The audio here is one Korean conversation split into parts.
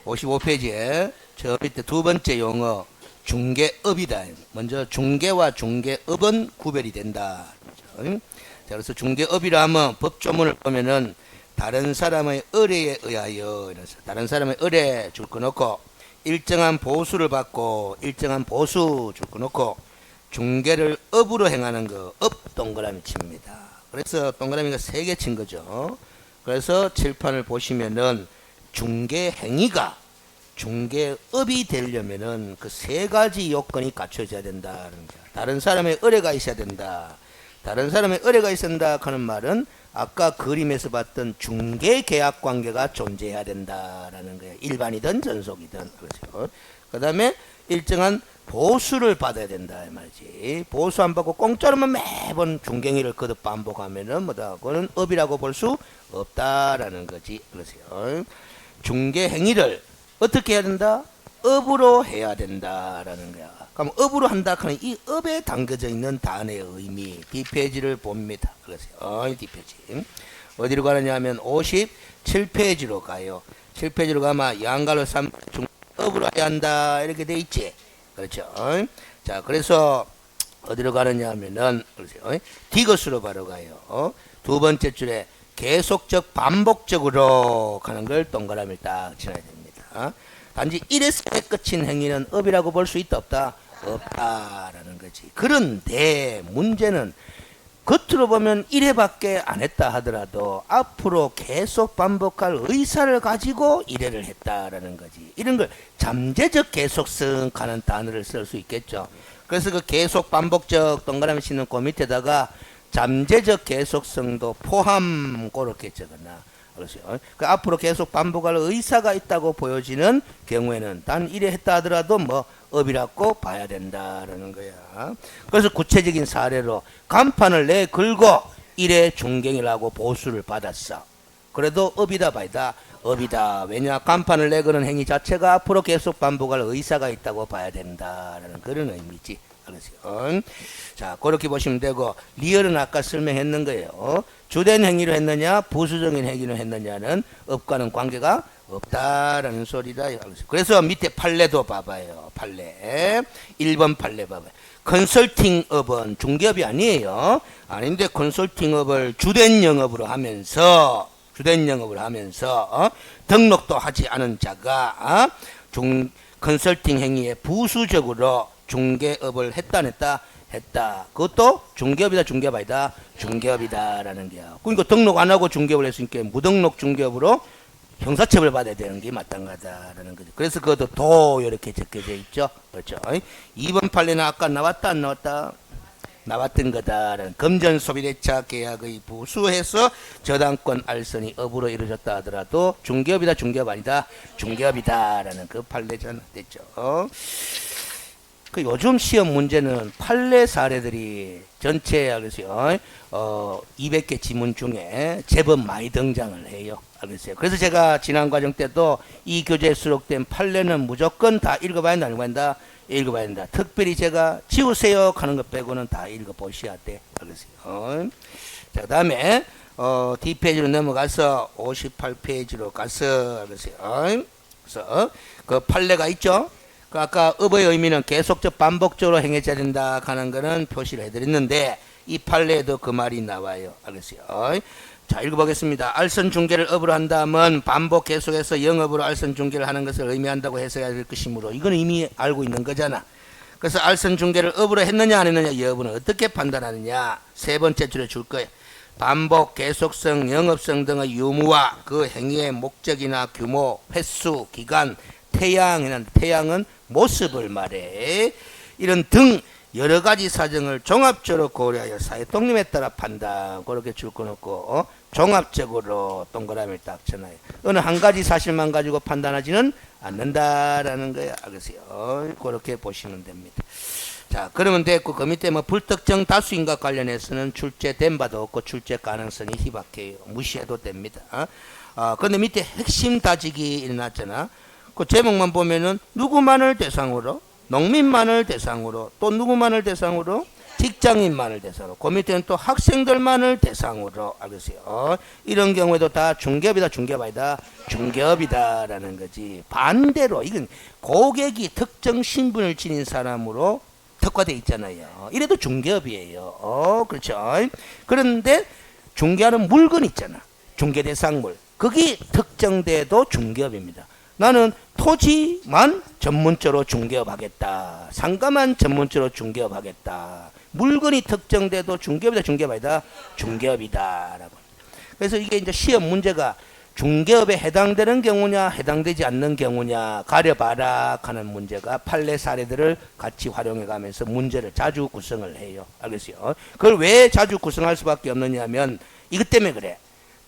55페이지에 저 밑에 두 번째 용어 중개업이다. 먼저 중개와 중개업은 구별이 된다. 자, 그래서 중개업이라 하면 법조문을 보면은 다른 사람의 의뢰에 의하여 이래서 다른 사람의 의뢰 줄 거 놓고 일정한 보수를 받고 일정한 보수 줄 거 놓고 중개를 업으로 행하는 거 업 동그라미 칩니다. 그래서 동그라미가 3개 친 거죠. 그래서 칠판을 보시면은 중개 행위가 중개업이 되려면은 그 3가지 요건이 갖춰져야 된다는 거야. 다른 사람의 의뢰가 있어야 된다. 다른 사람의 의뢰가 있어야 된다 하는 말은 아까 그림에서 봤던 중개 계약 관계가 존재해야 된다라는 거예요. 일반이든 전속이든. 그렇죠. 그 다음에 일정한 보수를 받아야 된다 이 말이지. 보수 안 받고 공짜로만 매번 중개행위를 거듭 반복하면은 뭐다? 그거는 업이라고 볼 수 없다라는 거지. 그러세요. 중개행위를 어떻게 해야 된다? 업으로 해야 된다라는 거야. 그럼 업으로 한다 하는 이 업에 담겨져 있는 단어의 의미 뒷페이지를 봅니다. 그러세요. 뒷페이지 어디로 가느냐 하면 57페이지로 가요. 7페이지로 가면 양갈로 3 업으로 해야 한다 이렇게 돼 있지. 그렇죠. 자, 그래서 어디로 가느냐 하면은 그러세요. 디귿으로 바로 가요. 두 번째 줄에 계속적 반복적으로 가는 걸 동그라미를 딱 지나야 됩니다. 단지 1에서 끝인 행위는 업이라고 볼 수 있다 없다? 없다라는 거지. 그런데 문제는 겉으로 보면 1회밖에 안 했다 하더라도 앞으로 계속 반복할 의사를 가지고 1회를 했다라는 거지. 이런 걸 잠재적 계속성 하는 단어를 쓸 수 있겠죠. 그래서 그 계속 반복적 동그라미 치는 그 밑에다가 잠재적 계속성도 포함 그렇게 적었나. 그렇죠. 그 앞으로 계속 반복할 의사가 있다고 보여지는 경우에는 단 1회 했다 하더라도 뭐 업이라고 봐야 된다라는 거야. 그래서 구체적인 사례로 간판을 내 걸고 1회 중갱이라고 보수를 받았어. 그래도 업이다 봐야 업이다. 왜냐? 간판을 내거는 행위 자체가 앞으로 계속 반복할 의사가 있다고 봐야 된다라는 그런 의미지. 그렇죠. 자, 그렇게 보시면 되고 리얼은 아까 설명했는 거예요. 주된 행위로 했느냐 부수적인 행위로 했느냐는 업과는 관계가 없다라는 소리다. 그래서 밑에 판례도 봐봐요. 판례 1번 판례 봐봐요. 컨설팅업은 중개업이 아니에요. 아닌데 컨설팅업을 주된 영업으로 하면서 등록도 하지 않은 자가 컨설팅 행위에 부수적으로 중개업을 했다 안 했다? 했다. 그것도 중개업이다 중개업 아니다? 중개업이다라는 거야. 그러니까 등록 안 하고 중개업을 했으니까 무등록 중개업으로 형사처벌 받아야 되는 게 마땅하다라는 거죠. 그래서 그것도 도 이렇게 적혀져 있죠. 그렇죠. 2번 판례는 아까 나왔다 안 나왔다? 나왔던 거다라는 금전 소비대차 계약의 부수해서 저당권 알선이 업으로 이루어졌다 하더라도 중개업이다 중개업 아니다? 중개업이다라는 그 판례전 됐죠. 그 요즘 시험 문제는 판례 사례들이 전체 알겠어요. 200개 지문 중에 제법 많이 등장을 해요. 알겠어요. 그래서 제가 지난 과정 때도 이 교재에 수록된 판례는 무조건 다 읽어봐야 한다, 읽어봐야 된다. 특별히 제가 지우세요 하는 것 빼고는 다 읽어보셔야 돼. 알겠어요. 자, 그 다음에 뒷페이지로 넘어가서 58페이지로 가서 알겠어요. 그래서 그 판례가 있죠. 아까 업의 의미는 계속적 반복적으로 행해져야 된다 하는 거는 표시를 해드렸는데 이 판례에도 그 말이 나와요. 알겠어요? 자, 읽어보겠습니다. 알선 중개를 업으로 한다면 반복 계속해서 영업으로 알선 중개를 하는 것을 의미한다고 해석해야 될 것이므로 이건 이미 알고 있는 거잖아. 그래서 알선 중개를 업으로 했느냐 안 했느냐 여부는 어떻게 판단하느냐. 세 번째 줄에 줄 거예요. 반복, 계속성, 영업성 등의 유무와 그 행위의 목적이나 규모, 횟수, 기간, 태양은 모습을 말해. 이런 등 여러 가지 사정을 종합적으로 고려하여 사회 독립에 따라 판단. 그렇게 줄 거 놓고 종합적으로 동그라미를 딱 쳐놔요. 어느 한 가지 사실만 가지고 판단하지는 않는다라는 거야. 알겠어요? 그렇게 보시면 됩니다. 자, 그러면 됐고 그 밑에 뭐 불특정 다수인과 관련해서는 출제된 바도 없고 출제 가능성이 희박해요. 무시해도 됩니다. 그런데 밑에 핵심 다지기 일어났잖아. 그 제목만 보면은 누구만을 대상으로, 농민만을 대상으로, 또 누구만을 대상으로, 직장인만을 대상으로, 그 밑에는 또 학생들만을 대상으로, 알겠어요? 이런 경우에도 다 중개업이다, 중개업 아니다, 중개업이다라는 거지. 반대로 이건 고객이 특정 신분을 지닌 사람으로 특화되어 있잖아요. 이래도 중개업이에요. 그렇죠? 그런데 중개하는 물건 있잖아. 중개 대상물. 그게 특정돼도 중개업입니다. 나는 토지만 전문적으로 중개업 하겠다. 상가만 전문적으로 중개업 하겠다. 물건이 특정돼도 중개업이다, 중개업 아니다, 중개업이다. 라고. 그래서 이게 이제 시험 문제가 중개업에 해당되는 경우냐, 해당되지 않는 경우냐, 가려봐라 하는 문제가 판례 사례들을 같이 활용해 가면서 문제를 자주 구성을 해요. 알겠어요? 그걸 왜 자주 구성할 수밖에 없느냐 하면 이것 때문에 그래.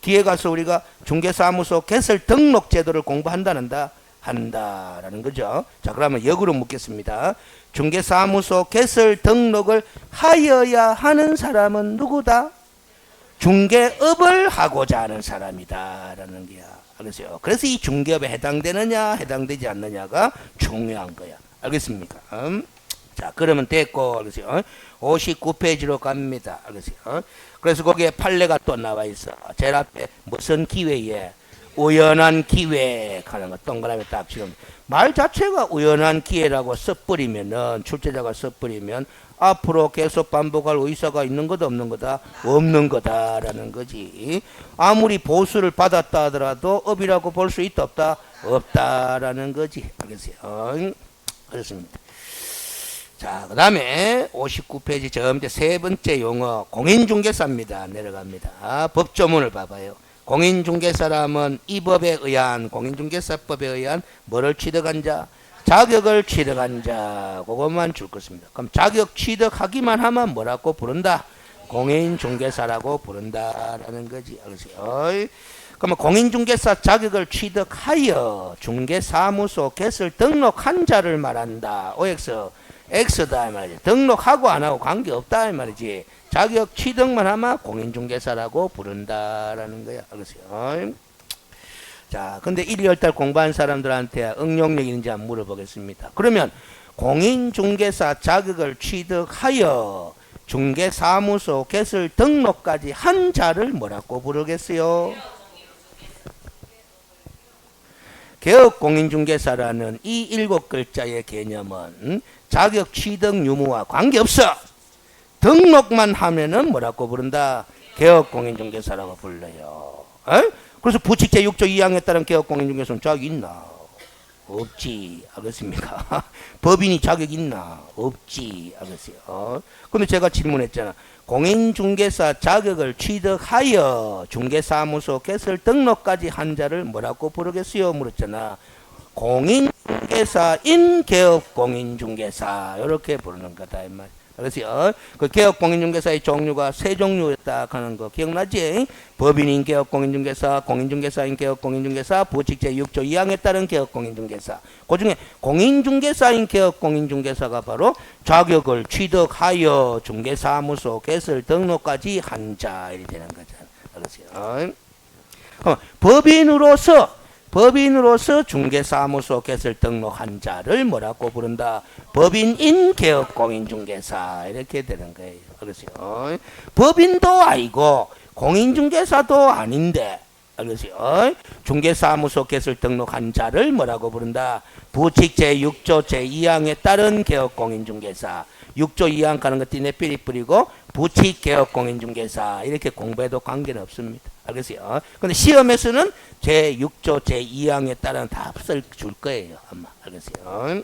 뒤에 가서 우리가 중개사무소 개설 등록 제도를 공부한다는다, 한다라는 거죠. 자, 그러면 역으로 묻겠습니다. 중개사무소 개설 등록을 하여야 하는 사람은 누구다? 중개업을 하고자 하는 사람이다라는 거야. 알겠어요? 그래서 이 중개업에 해당되느냐, 해당되지 않느냐가 중요한 거야. 알겠습니까? 자, 그러면 됐고, 알겠어요? 59페이지로 갑니다. 알겠어요? 그래서 거기에 판례가 또 나와 있어. 제일 앞에 무슨 기회에 우연한 기회 하는 거 동그라미 딱 지금 말 자체가 우연한 기회라고 써버리면은, 출제자가 써버리면 앞으로 계속 반복할 의사가 있는 거다, 없는 거다? 없는 거다라는 거지. 아무리 보수를 받았다 하더라도 업이라고 볼 수 있다, 없다? 없다라는 거지. 알겠어요? 그렇습니다. 자, 그 다음에 59페이지 저 밑에 세 번째 용어 공인중개사입니다. 내려갑니다. 법조문을 봐봐요. 공인중개사라면 이 법에 의한, 공인중개사법에 의한 뭐를 취득한 자? 자격을 취득한 자. 그것만 줄 것입니다. 그럼 자격 취득하기만 하면 뭐라고 부른다? 공인중개사라고 부른다라는 거지. 알겠어요? 그러면 공인중개사 자격을 취득하여 중개사무소 개설 등록한 자를 말한다. OX X다 이 말이지. 등록하고 안 하고 관계없다 이 말이지. 자격 취득만 하면 공인중개사라고 부른다라는 거야. 알겠어요? 자, 근데 1, 2월달 공부한 사람들한테 응용력 있는지 한번 물어보겠습니다. 그러면 공인중개사 자격을 취득하여 중개사무소 개설 등록까지 한 자를 뭐라고 부르겠어요? 개업공인중개사라는 이 7글자의 개념은 자격 취득 유무와 관계없어. 등록만 하면은 뭐라고 부른다? 개업공인중개사라고 불러요. 그래서 부칙 제6조 2항에 따른 개업공인중개사는 자격 있나? 없지. 알겠습니까? 법인이 자격 있나? 없지. 알겠어요? 근데 제가 질문했잖아. 공인중개사 자격을 취득하여 중개사무소 개설 등록까지 한 자를 뭐라고 부르겠어요? 물었잖아. 공인중개사인 개업공인중개사 이렇게 부르는 거다 이 말. 알겠어요? 그 개업공인중개사의 종류가 세 종류였다 하는 거 기억나지? 법인인 개업공인중개사, 공인중개사인 개업공인중개사, 부칙 제6조 2항에 따른 개업공인중개사. 그 중에 공인중개사인 개업공인중개사가 바로 자격을 취득하여 중개사무소 개설 등록까지 한 자 이렇게 되는 거잖아. 알겠어요? 법인으로서 중개사무소 개설 등록한 자를 뭐라고 부른다? 법인인 개업공인중개사 이렇게 되는 거예요. 알겠어요? 법인도 아니고 공인중개사도 아닌데, 알겠어요? 중개사무소 개설 등록한 자를 뭐라고 부른다? 부칙 제6조 제2항에 따른 개업공인중개사. 6조 2항 가는 것 띠내 삐리 뿌리고 부칙 개업공인중개사 이렇게 공부해도 관계는 없습니다. 알겠어요? 근데 시험에서는 제6조 제2항에 따른 다 줄 거예요. 아마. 알겠어요?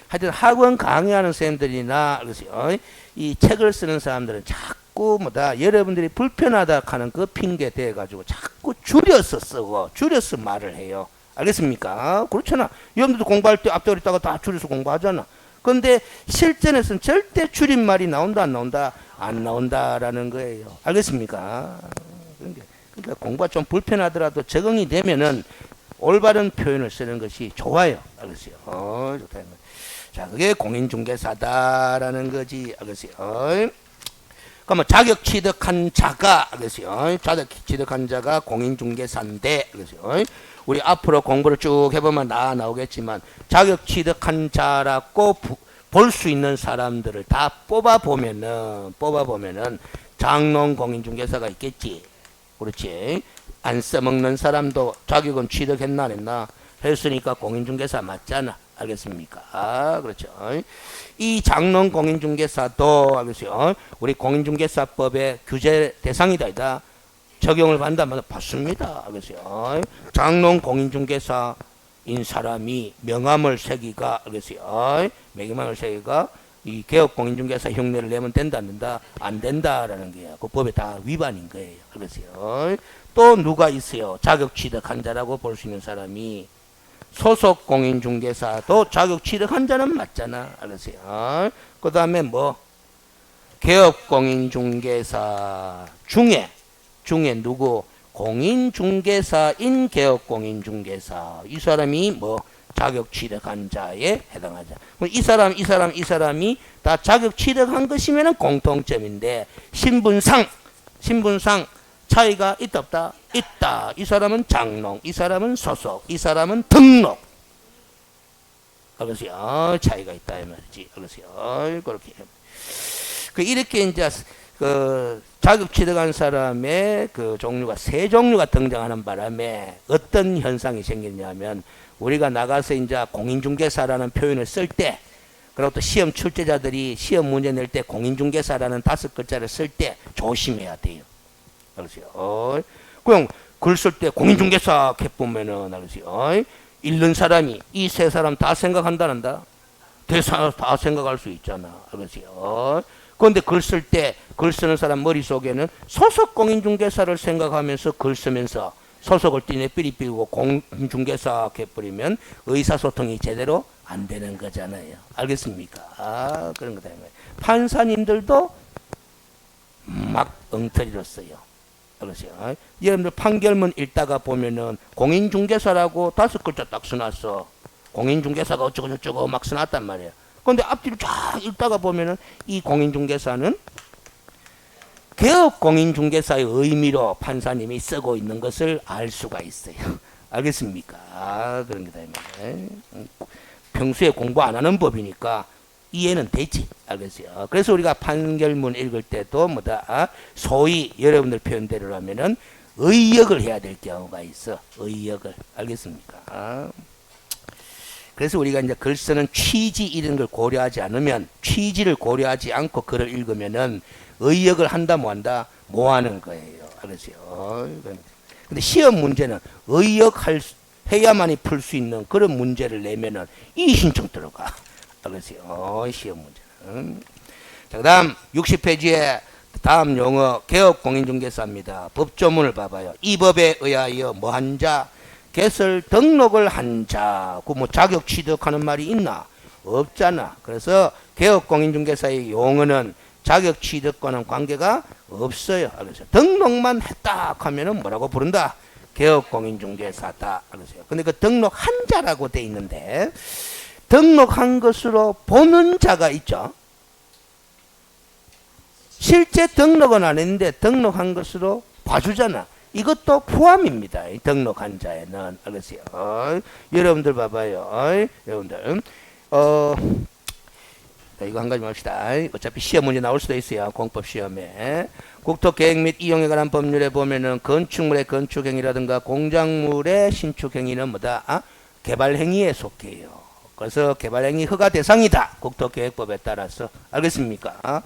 하여튼 학원 강의하는 선생님들이나, 알겠어요? 이 책을 쓰는 사람들은 자꾸 뭐다 여러분들이 불편하다 하는 그 핑계 대가지고 자꾸 줄여서 쓰고 줄여서 말을 해요. 알겠습니까? 그렇잖아. 여러분들도 공부할 때 앞뒤로 있다가 다 줄여서 공부하잖아. 근데 실전에서는 절대 줄임말이 나온다 안 나온다? 안 나온다라는 거예요. 알겠습니까? 그러니까 공부가 좀 불편하더라도 적응이 되면은 올바른 표현을 쓰는 것이 좋아요. 알겠어요? 좋다. 자, 그게 공인중개사다라는 거지. 알겠어요? 그러면 자격 취득한 자가, 알겠어요? 자격 취득한 자가 공인중개사인데, 알겠어요? 우리 앞으로 공부를 쭉 해보면 나오겠지만 자격 취득한 자라고 볼 수 있는 사람들을 다 뽑아보면은 장롱 공인중개사가 있겠지. 그렇지. 안 써먹는 사람도 자격은 취득했나 안 했나 했으니까 공인중개사 맞잖아. 알겠습니까? 그렇죠. 이 장롱 공인중개사도 알겠어요. 우리 공인중개사법의 규제 대상이다. 이다. 적용을 받는다면 받습니다. 알겠어요. 장롱 공인중개사인 사람이 명함을 새기가 알겠어요. 명함을 새기가 이 개업 공인중개사 흉내를 내면 된다 안 된다? 안 된다라는 거예요. 그 법에 다 위반인 거예요. 알겠어요. 또 누가 있어요? 자격 취득한 자라고 볼 수 있는 사람이 소속 공인중개사도 자격 취득한 자는 맞잖아. 알았어요. 그 다음에 뭐 개업 공인중개사 중에 누구 공인중개사인 개업 공인중개사 이 사람이 뭐 자격 취득한 자에 해당하자. 이 사람이 다 자격 취득한 것이면은 공통점인데 신분상 차이가 있다 없다? 있다. 이 사람은 장롱, 이 사람은 소속, 이 사람은 등록. 알겠어요? 차이가 있다 이 말이지. 알겠어요? 그렇게. 이렇게 이제 그 자격 취득한 사람의 그 종류가 세 종류가 등장하는 바람에 어떤 현상이 생기냐면 우리가 나가서 이제 공인중개사라는 표현을 쓸 때 그리고 또 시험 출제자들이 시험 문제 낼 때 공인중개사라는 5글자를 쓸 때 조심해야 돼요. 알겠어요? 그냥 글 쓸 때 공인중개사 해보면은 알겠어요? 읽는 사람이 이 세 사람 다 생각한다는다. 다 생각할 수 있잖아. 알겠어요? 그런데 글 쓰는 사람 머릿속에는 소속 공인중개사를 생각하면서 글 쓰면서 소속을 띠내 삐리삐고 공인중개사 해버리면 의사소통이 제대로 안 되는 거잖아요. 알겠습니까? 그런 거다. 판사님들도 막 엉터리로 써요. 알았어요. 여러분들 판결문 읽다가 보면은 공인중개사라고 5글자 딱 써놨어. 공인중개사가 어쩌고저쩌고 막 써놨단 말이에요. 그런데 앞뒤로 쫙 읽다가 보면은 이 공인중개사는 개업 공인중개사의 의미로 판사님이 쓰고 있는 것을 알 수가 있어요. 알겠습니까? 그런 거다. 평소에 공부 안 하는 법이니까 이해는 되지. 알겠어요. 그래서 우리가 판결문 읽을 때도 뭐다? 소위 여러분들 표현대로 하면은 의역을 해야 될 경우가 있어. 의역을. 알겠습니까? 그래서 우리가 이제 글 쓰는 취지 이런 걸 고려하지 않으면 취지를 고려하지 않고 글을 읽으면은 의역을 한다 뭐 한다? 뭐 하는 거예요. 알겠어요. 근데 시험 문제는 해야만이 풀 수 있는 그런 문제를 내면은 이 신청 들어가. 알겠어요. 시험 문제는. 자, 그 다음 60페이지에 다음 용어 개업 공인중개사입니다. 법조문을 봐봐요. 이 법에 의하여 뭐 한 자, 개설 등록을 한 자. 그 뭐 자격 취득하는 말이 있나? 없잖아. 그래서 개업 공인중개사의 용어는 자격 취득과는 관계가 없어요. 알겠어요. 등록만 했다 하면은 뭐라고 부른다? 개업 공인중개사다. 알겠어요. 근데 그 등록 한 자라고 돼 있는데 등록한 것으로 보는 자가 있죠. 실제 등록은 안 했는데 등록한 것으로 봐주잖아. 이것도 포함입니다. 등록한 자에는. 알겠어요? 여러분들 봐봐요. 여러분들 이거 한 가지 봅시다. 어차피 시험 문제 나올 수도 있어요. 공법 시험에. 국토계획 및 이용에 관한 법률에 보면은 건축물의 건축행위라든가 공작물의 신축행위는 뭐다? 개발행위에 속해요. 그래서 개발행위 허가 대상이다. 국토계획법에 따라서. 알겠습니까?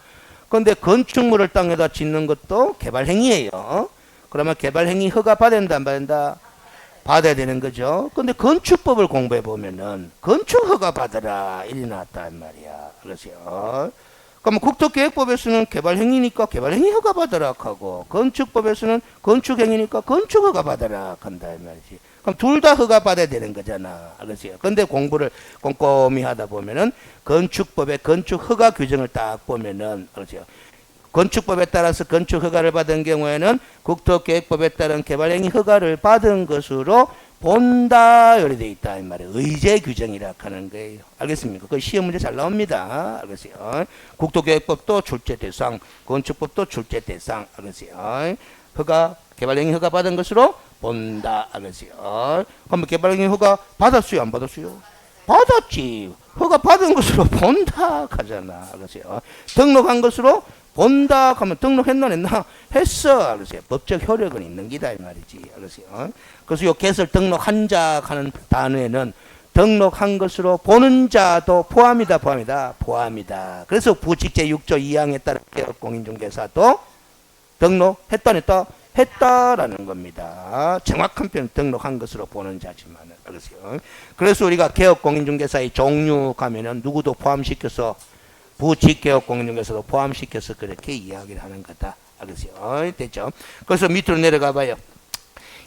그런데 건축물을 땅에다 짓는 것도 개발행위예요. 그러면 개발행위 허가 받아야 된다 안 받는다? 받아야 되는 거죠. 근데 건축법을 공부해 보면은 건축 허가 받으라 이리 나왔단 말이야. 그렇죠? 그러면 국토계획법에서는 개발행위니까 개발행위 허가 받으라 하고 건축법에서는 건축행위니까 건축 허가 받으라 한다 이 말이지. 그럼 둘 다 허가 받아야 되는 거잖아. 알겠어요? 근데 공부를 꼼꼼히 하다 보면은 건축법의 건축 허가 규정을 딱 보면은 그렇죠? 건축법에 따라서 건축 허가를 받은 경우에는 국토계획법에 따른 개발행위 허가를 받은 것으로 본다 이렇게 돼 있다 이 말이에요. 의제 규정이라 하는 거예요. 알겠습니까? 그 시험 문제 잘 나옵니다. 알겠어요? 국토계획법도 출제 대상, 건축법도 출제 대상. 알겠어요? 개발행위 허가 받은 것으로 본다. 알겠어요? 그럼 개발행위 허가 받았어요? 안 받았어요? 받았지. 허가 받은 것으로 본다 하잖아. 그러세요. 등록한 것으로 본다 하면 등록했나 했나? 했어. 그러세요. 법적 효력은 있는 기다 이 말이지. 그러세요. 그래서 요 개설 등록한 자 하는 단어에는 등록한 것으로 보는 자도 포함이다. 포함이다. 그래서 부칙제 6조 2항에 따른 개업 공인중개사도 등록했다 했다? 했다라는 겁니다. 정확한 표현 등록한 것으로 보는 자지만 그러세요. 그래서 우리가 개업 공인중개사의 종류 가면은 누구도 포함시켜서 부칙개업 공인중개사도 포함시켜서 그렇게 이야기를 하는 거다. 알겠어요? 됐죠? 그래서 밑으로 내려가 봐요.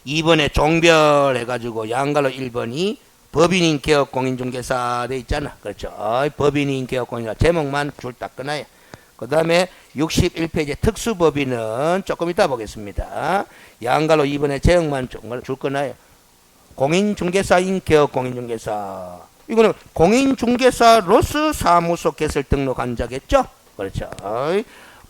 2번에 종별 해가지고 양갈로 1번이 법인인 개업 공인중개사 돼 있잖아. 그렇죠? 법인인 개업 공인중개사 제목만 줄 딱 끊어요. 그 다음에 61페이지 특수법인은 조금 이따 보겠습니다. 양갈로 2번에 제목만 줄 거나요? 공인중개사인 개업 공인중개사. 이거는 공인중개사로서 사무소 개설 등록한 자겠죠? 그렇죠.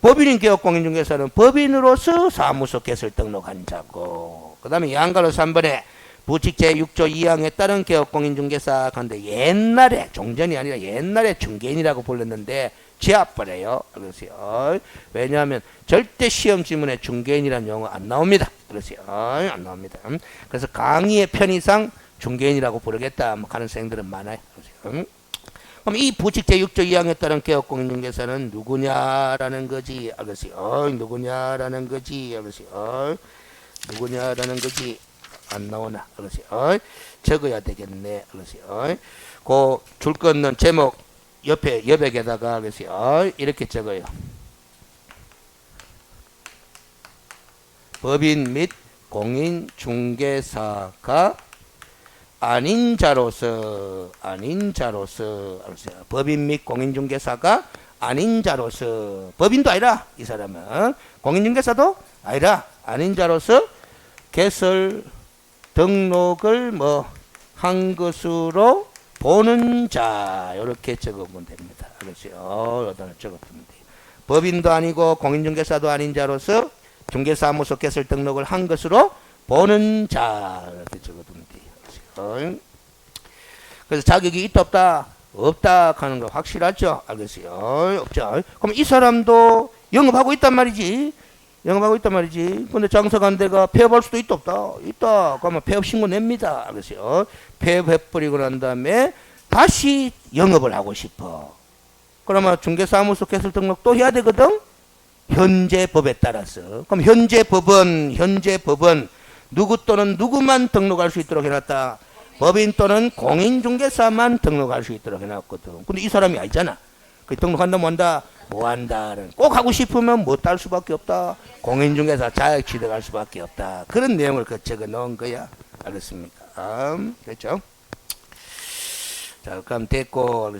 법인인 개업 공인중개사는 법인으로서 사무소 개설 등록한 자고, 그 다음에 양갈로 3번에 부칙제 6조 2항에 따른 개업 공인중개사 간데 옛날에 종전이 아니라 옛날에 중개인이라고 불렀는데 지압버려요. 그러세요. 왜냐하면 절대 시험 지문에 중개인이라는 용어 안 나옵니다. 그러세요. 안 나옵니다. 그래서 강의의 편의상 중개인이라고 부르겠다 하는 생들은 많아요. 그러세요. 그럼 이 부칙제 6조 2항에 따른 개업 공인중개사는 누구냐라는 거지. 알겠어요. 누구냐라는 거지. 알겠어요. 누구냐라는 거지. 안 나오나. 알겠어요. 적어야 되겠네. 알겠어요. 그 줄 끊는 제목 옆에 여백에다가 그래서 이렇게 적어요. 법인 및 공인중개사가 아닌 자로서 법인 및 공인중개사가 아닌 자로서 법인도 아니라 이 사람은 공인중개사도 아니라 아닌 자로서 개설 등록을 한 것으로 보는 자 이렇게 적으면 됩니다. 그렇죠. 여기다 적어두면 돼요. 법인도 아니고 공인중개사도 아닌 자로서 중개사무소 개설 등록을 한 것으로 보는 자 이렇게 적어두면 돼요. 그렇죠. 그래서 자격이 있다 없다? 없다 하는 거 확실하죠? 알겠어요? 없죠? 그럼 이 사람도 영업하고 있단 말이지. 근데 장사간 데가 폐업할 수도 있다 없다? 있다. 그러면 폐업 신고 냅니다. 알겠어요? 폐업해버리고 난 다음에 다시 영업을 하고 싶어. 그러면 중개사무소 개설 등록 또 해야 되거든? 현재 법에 따라서. 그럼 현재 법은 누구 또는 누구만 등록할 수 있도록 해놨다. 법인 또는 공인중개사만 등록할 수 있도록 해놨거든. 근데 이 사람이 아니잖아. 그 등록한다 뭐한다? 뭐한다는 꼭 하고 싶으면 못 할 수밖에 없다. 공인중개사 자격 취득할 수밖에 없다. 그런 내용을 적어 놓은 거야. 알겠습니까? 그렇죠? 자, 그럼 됐고,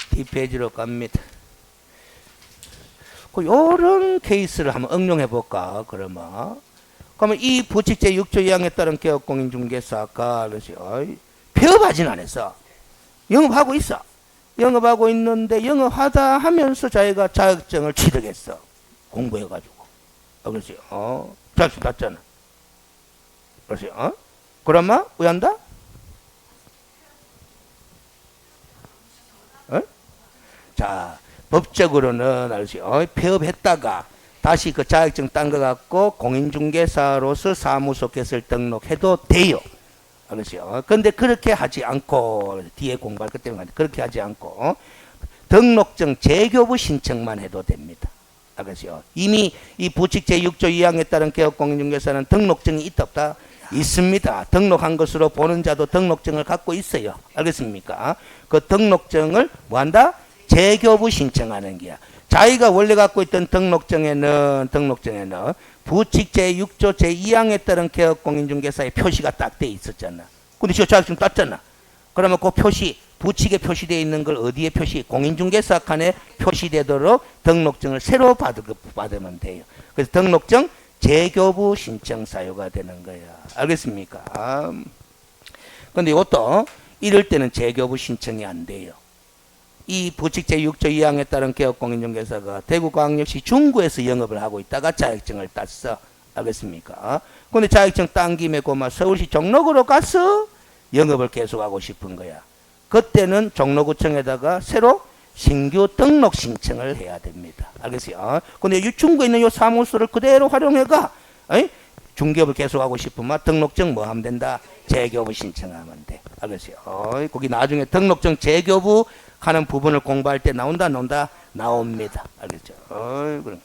뒷페이지로 갑니다. 요런 케이스를 한번 응용해 볼까, 그러면 이 부칙제 6조 2항에 따른 개업 공인중개사가, 폐업하진 않았어. 영업하고 있어. 영업하고 있는데, 영업하다 하면서 자기가 자격증을 취득했어. 공부해가지고. 그렇지. 자격증 땄잖아. 그렇지. 그러면, 왜 한다? 자, 법적으로는 폐업했다가 다시 그 자격증 딴 거 갖고 공인중개사로서 사무소 개설 등록해도 돼요. 알겠어요? 근데 그렇게 하지 않고 뒤에 공부할 것 때문에 그렇게 하지 않고 등록증 재교부 신청만 해도 됩니다. 알겠어요? 이미 이 부칙제 6조 2항에 따른 개업 공인중개사는 등록증이 있다 없다? 있습니다. 등록한 것으로 보는 자도 등록증을 갖고 있어요. 알겠습니까? 그 등록증을 뭐한다? 재교부 신청하는 게야. 자기가 원래 갖고 있던 등록증에는 부칙제 6조 제2항에 따른 개업 공인중개사의 표시가 딱 돼 있었잖아. 근데 저 자격증 땄잖아. 그러면 그 표시, 부칙에 표시되어 있는 걸 어디에 공인중개사 칸에 표시되도록 등록증을 새로 받으면 돼요. 그래서 등록증 재교부 신청 사유가 되는 거야. 알겠습니까? 근데 이것도 이럴 때는 재교부 신청이 안 돼요. 이 부칙제 6조 2항에 따른 개업 공인중개사가 대구광역시 중구에서 영업을 하고 있다가 자격증을 땄어. 알겠습니까? 근데 자격증 딴 김에 서울시 종로구로 가서 영업을 계속하고 싶은 거야. 그때는 종로구청에다가 새로 신규 등록 신청을 해야 됩니다. 알겠어요? 근데 중구에 있는 요 사무소를 그대로 활용해가 중개업을 계속하고 싶으면 등록증 뭐 하면 된다? 재교부 신청하면 돼. 알겠어요? 거기 나중에 등록증 재교부 하는 부분을 공부할 때 나온다? 나옵니다. 알겠죠? 그럼.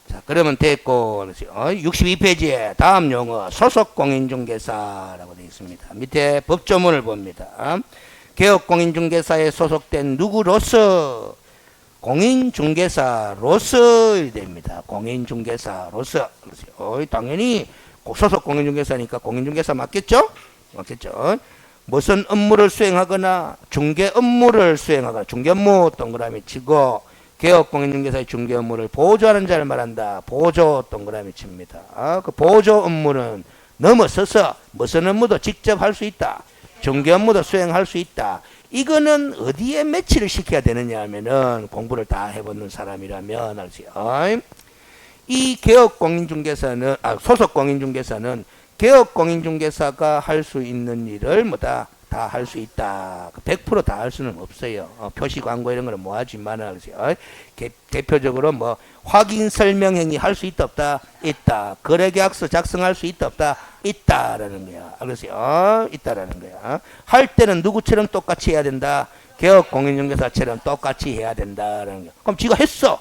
자, 그러면 됐고, 62페이지에 다음 용어, 소속공인중개사라고 되어 있습니다. 밑에 법조문을 봅니다. 개업공인중개사에 소속된 누구로서? 공인중개사로서 됩니다. 공인중개사로서. 당연히 소속공인중개사니까 공인중개사 맞겠죠? 맞겠죠? 무슨 업무를 수행하거나 중개 업무를 수행하거나 중개 업무 동그라미 치고 개업공인중개사의 중개 업무를 보조하는 자를 말한다. 보조 동그라미 칩니다. 그 보조 업무는 넘어서서 무슨 업무도 직접 할 수 있다. 중개 업무도 수행할 수 있다. 이거는 어디에 매치를 시켜야 되느냐 하면은 공부를 다 해보는 사람이라면 알지요. 이 개업공인중개사는 소속공인중개사는 개업공인중개사가 할 수 있는 일을 뭐다 다 할 수 있다. 100% 다 할 수는 없어요. 표시 광고 이런 거는 뭐 하지만 알지요. 대표적으로 뭐 확인 설명 행위 할 수 있다 없다? 있다. 거래계약서 작성할 수 있다 없다? 있다라는 거야. 알겠어요? 있다라는 거야. 할 때는 누구처럼 똑같이 해야 된다? 개업공인중개사처럼 똑같이 해야 된다라는 거야. 그럼 지가 했어.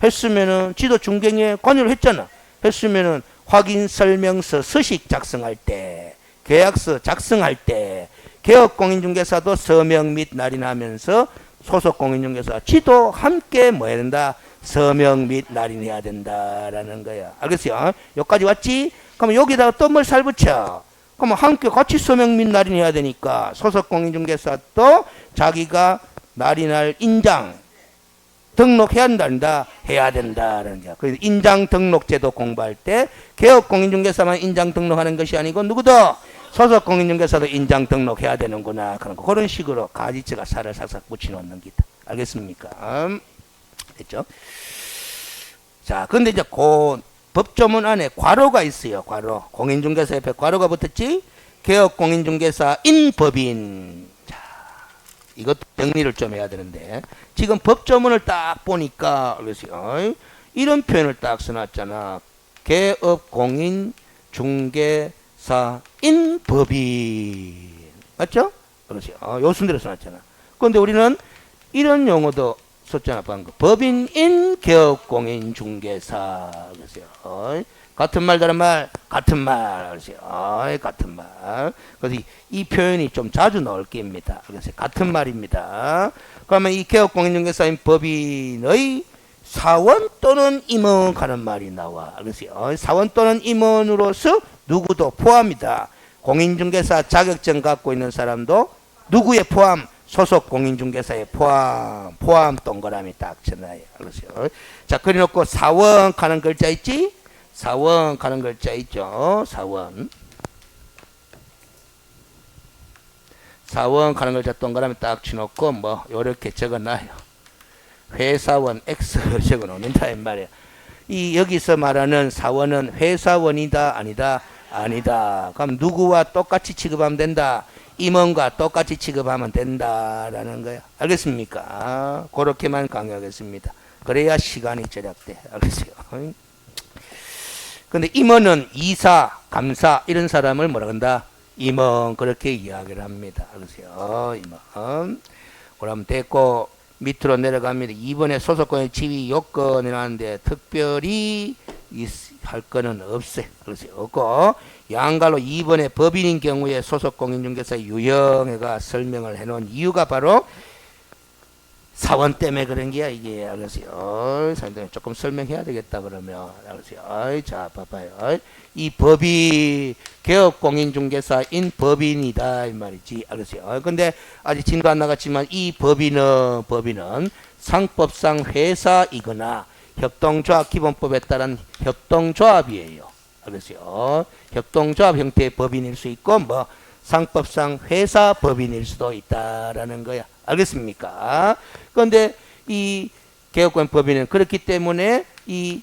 했으면은 지도 중개에 관여를 했잖아. 했으면은 확인 설명서 서식 작성할 때, 계약서 작성할 때, 개업공인중개사도 서명 및 날인하면서 소속공인중개사 지도 함께 뭐 해야 된다? 서명 및 날인해야 된다라는 거야. 알겠어요? 여기까지 왔지? 그러면 여기다가 또 뭘 살붙여? 그러면 함께 같이 서명 및 날인해야 되니까 소속공인중개사도 자기가 날인할 인장 등록해야 된다. 해야 된다라는 거야. 그래서 인장 등록제도 공부할 때 개업공인중개사만 인장 등록하는 것이 아니고 누구도 소속공인중개사도 인장 등록해야 되는구나. 그런 식으로 가지치가 살을 삭삭 붙여놓는 기다. 알겠습니까? 됐죠? 자, 근데 이제 그 법조문 안에 괄호가 있어요. 괄호. 공인중개사 옆에 괄호가 붙었지? 개업공인중개사인 법인. 자, 이것도 정리를 좀 해야 되는데 지금 법조문을 딱 보니까 그래서요. 이런 표현을 딱 써놨잖아. 개업공인중개사인 법인. 맞죠? 그렇죠. 요 순대로 써놨잖아. 그런데 우리는 이런 용어도 썼잖아. 방금. 법인인 개업공인중개사. 그래서요. 같은 말 다른 말 같은 말. 그래서요. 같은 말. 그래서 이 표현이 좀 자주 나올 겁니다. 그래서 같은 말입니다. 그러면 이 개업공인중개사인 법인의 사원 또는 임원 하는 말이 나와. 그래서요. 사원 또는 임원으로서 누구도 포함이다. 공인중개사 자격증 갖고 있는 사람도 누구에 포함? 소속 공인중개사에 포함 동그라미 딱 쳐놔요. 그렇죠. 자, 그래놓고 사원 하는 글자 있지? 사원 하는 글자 있죠? 사원 하는 글자 동그라미 딱 쳐놓고 뭐 요렇게 적어놔요. 회사원 X 적어놓는다 이 말이야. 이 여기서 말하는 사원은 회사원이다 아니다? 아니다. 그럼 누구와 똑같이 취급하면 된다? 임원과 똑같이 취급하면 된다라는 거야. 알겠습니까? 그렇게만 강요하겠습니다. 그래야 시간이 절약돼. 알겠어요? 근데 임원은 이사, 감사 이런 사람을 뭐라 한다? 임원 그렇게 이야기를 합니다. 알겠어요? 임원. 그럼 됐고 밑으로 내려갑니다. 2번에 소속권의 지위 요건이라는데 특별히 할 거는 없어요. 그래서 없고 양갈로 2번에 법인인 경우에 소속공인중개사 유형회가 설명을 해놓은 이유가 바로 사원 때문에 그런 게야 이게. 알겠어요? 사원 조금 설명해야 되겠다 그러면. 알겠어요? 자 봐봐요. 이 법이 개업공인중개사인 법인이다 이 말이지. 알겠어요? 근데 아직 진도 안 나갔지만 이 법인은 상법상 회사이거나 협동조합 기본법에 따른 협동조합이에요. 알겠어요? 협동조합 형태의 법인일 수 있고 뭐 상법상 회사 법인일 수도 있다라는 거야. 알겠습니까? 그런데 이 개업권 법인은 그렇기 때문에 이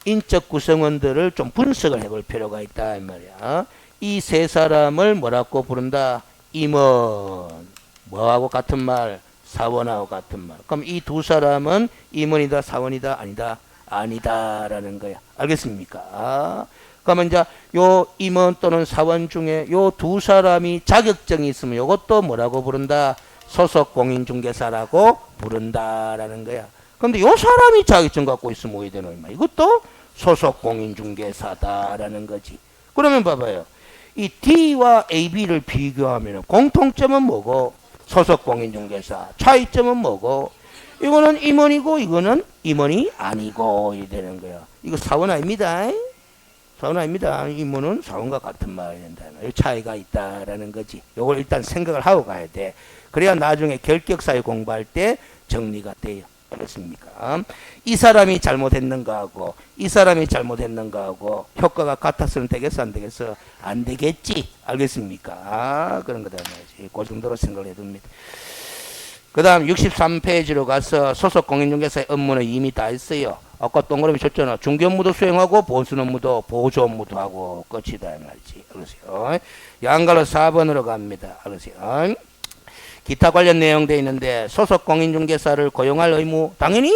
인적 구성원들을 좀 분석을 해볼 필요가 있다 이 말이야. 이 세 사람을 뭐라고 부른다? 임원. 뭐하고 같은 말? 사원하고 같은 말. 그럼 이 두 사람은 임원이다, 사원이다, 아니다? 아니다라는 거야. 알겠습니까? 그러면 이제 요 임원 또는 사원 중에 요 두 사람이 자격증이 있으면 요것도 뭐라고 부른다? 소속 공인중개사라고 부른다라는 거야. 근데 요 사람이 자격증 갖고 있으면 뭐야 되노? 이것도 소속 공인중개사다라는 거지. 그러면 봐봐요. 이 D와 AB를 비교하면 공통점은 뭐고? 소속 공인중개사. 차이점은 뭐고? 이거는 임원이고 이거는 임원이 아니고 이래 되는 거야. 이거 사원 아닙니다. 사원 아닙니다. 임원은 사원과 같은 말이 된다. 이 차이가 있다라는 거지. 요걸 일단 생각을 하고 가야 돼. 그래야 나중에 결격사유 공부할 때 정리가 돼요. 알겠습니까? 이 사람이 잘못했는가 하고 이 사람이 잘못했는가 하고 효과가 같았으면 되겠어 안 되겠어? 안 되겠지. 알겠습니까? 그런 거다 말이지. 그 정도로 생각을 해둡니다. 그 다음 63페이지로 가서 소속 공인중개사의 업무는 이미 다 했어요. 아까 동그라미 줬잖아. 중개 업무도 수행하고 보수 업무도 보조 업무도 하고 끝이다 말이지. 알겠어요? 양갈로 4번으로 갑니다. 알겠어요? 기타 관련 내용 돼 있는데 소속 공인중개사를 고용할 의무 당연히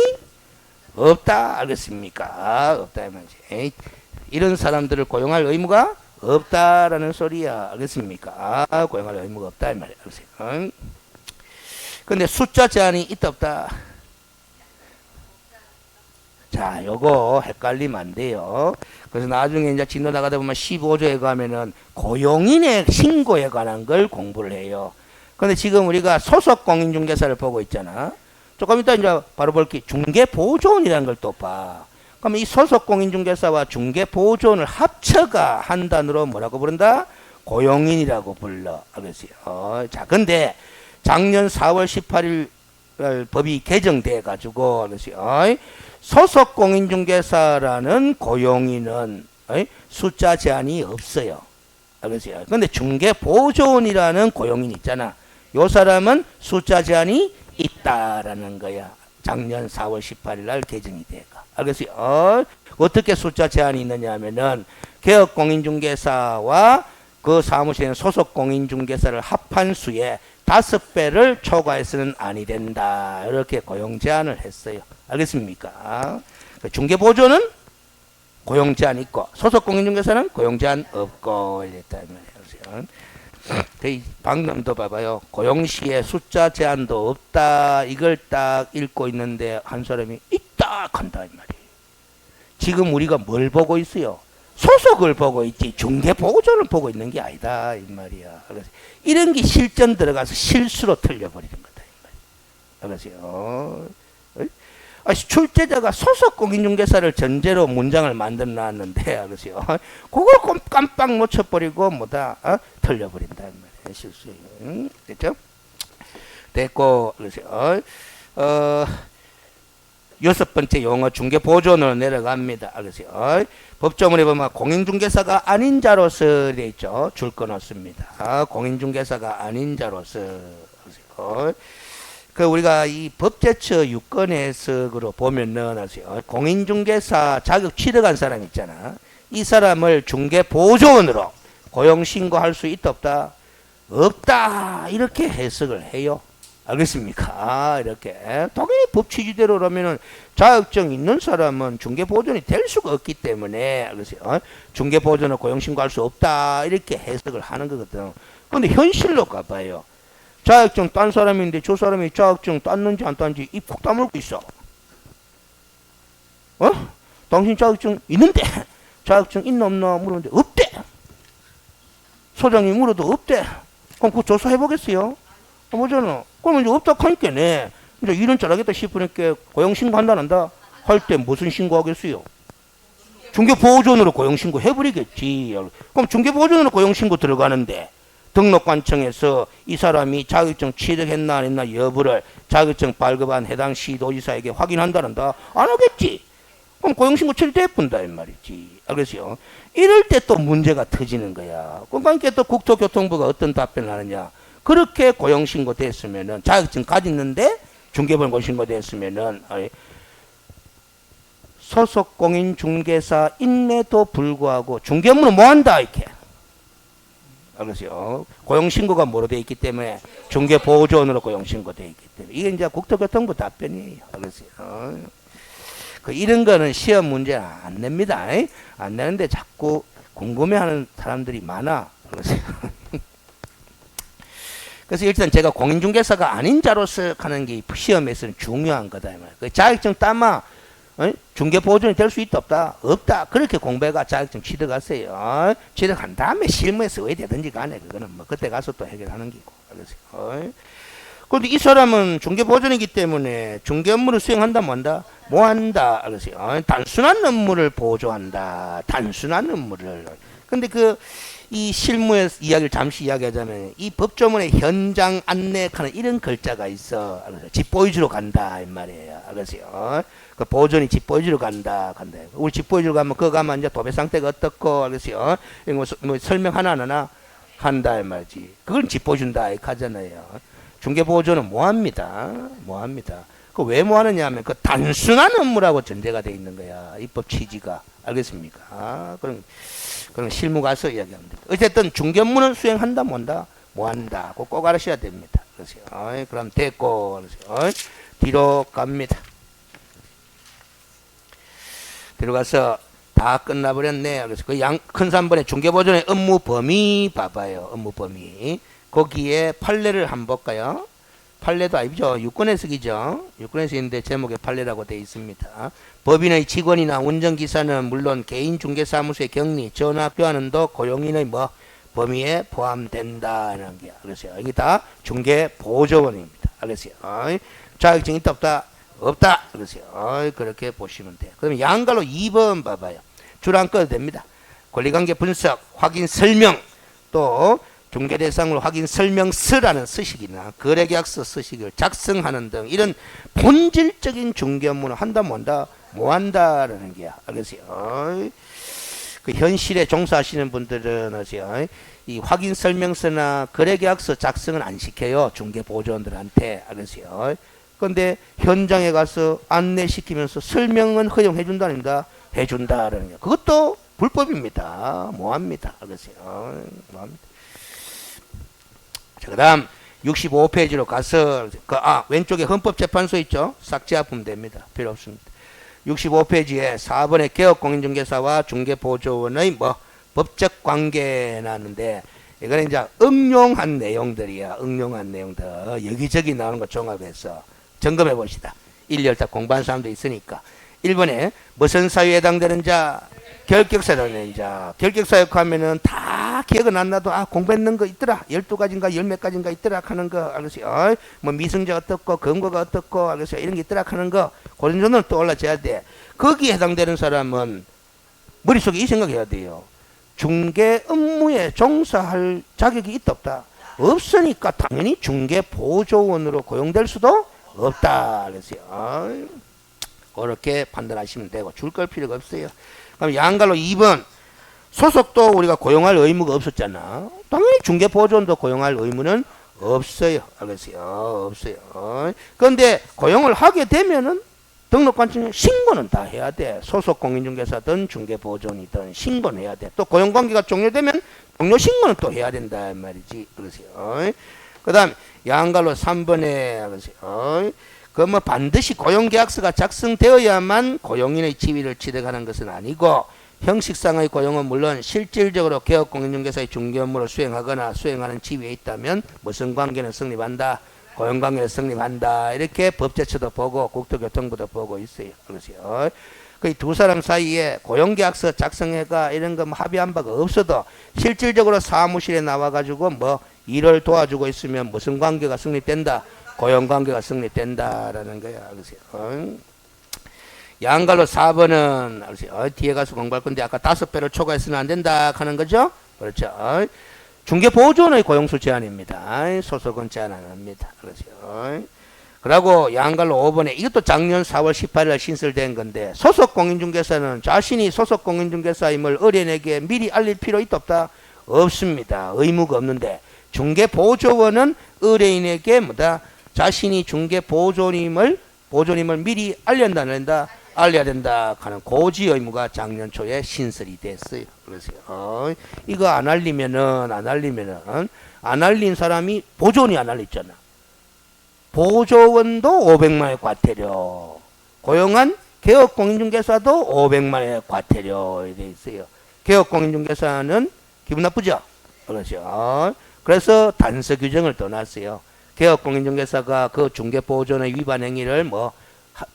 없다. 알겠습니까? 없다 이 말이지. 이런 사람들을 고용할 의무가 없다라는 소리야. 알겠습니까? 고용할 의무가 없다 이 말이야. 알겠어요? 근데 숫자 제한이 있다 없다? 자, 요거 헷갈리면 안 돼요. 그래서 나중에 이제 진도 나가다 보면 15조에 가면은 고용인의 신고에 관한 걸 공부를 해요. 근데 지금 우리가 소속 공인중개사를 보고 있잖아. 조금 이따 이제 바로 볼게. 중개보조원이라는 걸 또 봐. 그럼 이 소속 공인중개사와 중개보조원을 합쳐가 한 단어로 뭐라고 부른다? 고용인이라고 불러. 알겠어요? 자, 근데 작년 4월 18일 법이 개정돼 가지고 알겠어요? 소속 공인중개사라는 고용인은 숫자 제한이 없어요. 알겠어요? 근데 중개보조원이라는 고용인 있잖아. 요 사람은 숫자 제한이 있다라는 거야. 작년 4월 18일 날 개정이 돼가. 알겠어요? 어떻게 숫자 제한이 있느냐 하면은 개업 공인중개사와 그 사무실에 소속 공인중개사를 합한 수에 5배를 초과해서는 아니 된다. 이렇게 고용 제한을 했어요. 알겠습니까? 중개보조는 고용 제한 있고 소속 공인중개사는 고용 제한 없고 이랬다 말이에요. 방금도 봐봐요. 고용시에 숫자 제한도 없다. 이걸 딱 읽고 있는데 한 사람이 있다 한다 이 말이에요. 지금 우리가 뭘 보고 있어요? 소속을 보고 있지 중개보조를 보고 있는 게 아니다 이 말이야. 그래서 이런 게 실전 들어가서 실수로 틀려버리는 거다 이 말이야. 알겠어요? 출제자가 소속 공인중개사를 전제로 문장을 만들어 놨는데 알겠어요? 그걸 깜빡 놓쳐버리고 뭐다 틀려버린다 이 말이야. 실수예요. 됐죠? 됐고 알겠어요? 6번째 용어 중개보조원으로 내려갑니다. 알겠어요? 법조문에 보면 공인중개사가 아닌 자로서 되어 있죠. 줄 거 넣습니다. 공인중개사가 아닌 자로서. 알겠어요? 그 우리가 이 법제처 유권 해석으로 보면은 알겠어요? 공인중개사 자격 취득한 사람 있잖아. 이 사람을 중개보조원으로 고용신고할 수 있다 없다? 없다. 이렇게 해석을 해요. 알겠습니까? 이렇게. 당연히 법 취지대로라면은 자격증 있는 사람은 중개보조원이 될 수가 없기 때문에, 알겠어요? 중개보조원을 고용신고할 수 없다. 이렇게 해석을 하는 거거든. 근데 현실로 가봐요. 자격증 딴 사람인데 저 사람이 자격증 땄는지 안 땄는지 입 콕 다물고 있어. 당신 자격증 있는데 자격증 있나 없나 물었는데 없대. 소장이 물어도 없대. 그럼 그거 조사해보겠어요? 뭐잖아. 그러면 이제 없다 하니까네. 이제 일은 잘하겠다 싶으니까 고용신고한다는다. 할 때 무슨 신고하겠어요? 중개보조원으로 고용신고 해버리겠지. 그럼 중개보조원으로 고용신고 들어가는데 등록관청에서 이 사람이 자격증 취득했나 안 했나 여부를 자격증 발급한 해당 시도지사에게 확인한다는다. 안 하겠지. 그럼 고용신고 철회해본다 이 말이지. 알겠어요? 이럴 때 또 문제가 터지는 거야. 그러니까 또 국토교통부가 어떤 답변을 하느냐. 그렇게 고용신고 됐으면은 자격증 가졌는데 중개보조원 고용신고 됐으면은 소속 공인중개사 인내도 불구하고 중개업무는 뭐 한다 이렇게. 알겠어요? 고용신고가 뭐로 되어 있기 때문에 중개보조원으로 고용신고되어 있기 때문에 이게 이제 국토교통부 답변이에요. 알겠어요? 이런 거는 시험 문제 안 냅니다. 안 내는데 자꾸 궁금해하는 사람들이 많아. 알겠어요? 그래서 일단 제가 공인중개사가 아닌 자로서 하는 게 시험에서는 중요한 거다. 그 자격증 따마 중개보조원이 될 수 있다 없다? 없다. 그렇게 공부해가 자격증 취득하세요. 취득한 다음에 실무에서 왜 되든지 간에 그거는 뭐 그때 가서 또 해결하는 기고. 알겠어요? 그런데 이 사람은 중개보조원이기 때문에 중개 업무를 수행한다 뭐한다? 뭐한다? 알겠어요? 단순한 업무를 보조한다. 단순한 업무를. 근데 이 실무의 이야기를 잠시 이야기하자면 이 법조문에 현장 안내하는 이런 글자가 있어. 알겠어요? 집보위주로 간다 이 말이에요. 알겠어요? 그 보존이 집보위주로 간다. 우리 집보위주로 가면 그거 가면 이제 도배 상태가 어떻고 알겠어요? 뭐 설명 하나하나 한다 이 말이지. 그걸 집보준다 이렇게 하잖아요. 중개보조는 뭐합니다. 뭐합니다. 그 왜 뭐하느냐 하면 그 단순한 업무라고 전제가 되어 있는 거야. 입법 취지가. 알겠습니까? 그럼 실무 가서 이야기하면 됩니다. 어쨌든 중개 업무는 수행한다 뭐한다? 뭐한다. 꼭 알으셔야 됩니다. 그러세요. 그럼 됐고 그러세요. 뒤로 갑니다. 뒤로 가서 다 끝나버렸네. 그래서 그 큰 3번의 중개보조원의 업무 범위 봐봐요. 업무 범위. 거기에 판례를 한번 볼까요? 판례도 아니죠. 유권해석이죠. 유권해석인데 제목에 판례라고 되어 있습니다. 법인의 직원이나 운전기사는 물론 개인 중개사무소의 격리, 전화 교환은도 고용인의 범위에 포함된다는 게 알겠어요. 이게 다 중개보조원입니다. 알겠어요. 자격증 있다 없다? 없다. 알겠어요. 그렇게 보시면 돼요. 그러면 양갈로 2번 봐봐요. 줄 안 꺼도 됩니다. 권리관계 분석, 확인 설명, 또 중개대상으로 확인 설명서라는 서식이나 거래계약서 서식을 작성하는 등 이런 본질적인 중개 업무는 한다 뭐한다? 뭐한다라는 게 알겠어요. 그 현실에 종사하시는 분들은 아세요. 이 확인 설명서나 거래계약서 작성은 안 시켜요. 중개보조원들한테. 알겠어요. 그런데 현장에 가서 안내시키면서 설명은 허용해 준다입니다. 해준다라는 게 그것도 불법입니다. 뭐합니다. 알겠어요. 뭐합니다. 자, 그 다음 65페이지로 가서 왼쪽에 헌법재판소 있죠. 삭제하 보면 됩니다. 필요 없습니다. 65페이지에 4번의 개업공인중개사와 중개보조원의 법적 관계 나왔는데 이거는 이제 응용한 내용들이야. 응용한 내용들 여기저기 나오는 거 종합해서 점검해 봅시다. 1년 다 공부한 사람도 있으니까. 1번에 무슨 사유에 해당되는 자? 결격사라는 자. 결격사역 하면은 다 기억은 안 나도 공부했는 거 있더라. 12가지인가 10몇 가지인가 있더라 하는 거 알겠어요. 뭐 미승자 어떻고 근거가 어떻고 알겠어요. 이런 게 있더라 하는 거 그런 정도는 떠올라져야 돼. 거기에 해당되는 사람은 머릿속에 이 생각해야 돼요. 중개 업무에 종사할 자격이 있다 없다? 없으니까 당연히 중개보조원으로 고용될 수도 없다. 그랬어요. 그렇게 판단하시면 되고 줄 걸 필요가 없어요. 그럼 양갈로 2번 소속도 우리가 고용할 의무가 없었잖아. 당연히 중개보조원도 고용할 의무는 없어요. 알겠어요? 없어요. 그런데 고용을 하게 되면은 등록관청에 신고는 다 해야 돼. 소속 공인중개사든 중개보조원이든 신고는 해야 돼. 또 고용관계가 종료되면 종료 신고는 또 해야 된다 말이지. 그러세요. 그 다음 양갈로 3번에 그러세요. 반드시 고용계약서가 작성되어야만 고용인의 지위를 취득하는 것은 아니고 형식상의 고용은 물론 실질적으로 개업공인중개사의 중개 업무를 수행하거나 수행하는 지위에 있다면 무슨 관계는 성립한다. 고용관계는 성립한다. 이렇게 법제처도 보고 국토교통부도 보고 있어요. 그러세요. 그 두 사람 사이에 고용계약서 작성해가 이런 거 합의한 바가 없어도 실질적으로 사무실에 나와가지고 일을 도와주고 있으면 무슨 관계가 성립된다. 고용관계가 성립된다라는 거야. 알겠어요? 양갈로 4번은 알겠어요? 뒤에 가서 공부할 건데 아까 5배를 초과해서는 안 된다 하는 거죠? 그렇죠? 중개보조원의 고용수 제한입니다. 소속은 제한 안 합니다. 그렇죠? 그리고 양갈로 5번에 이것도 작년 4월 18일 신설된 건데 소속 공인중개사는 자신이 소속 공인중개사임을 의뢰인에게 미리 알릴 필요 있다 없다? 없습니다. 의무가 없는데 중개보조원은 의뢰인에게 자신이 중개보조님을 미리 알린다 안 한다? 알려야 된다 하는 고지 의무가 작년 초에 신설이 됐어요. 그래서 이거 안 알리면은 안 알린 사람이 보조원이 안 알렸잖아. 보조원도 500만 원 과태료, 고용한 개업공인중개사도 500만 원 과태료 돼 있어요. 개업공인중개사는 기분 나쁘죠? 그렇죠. 그래서 단서 규정을 떠났어요. 개업공인중개사가 그 중개보조원의 위반 행위를 뭐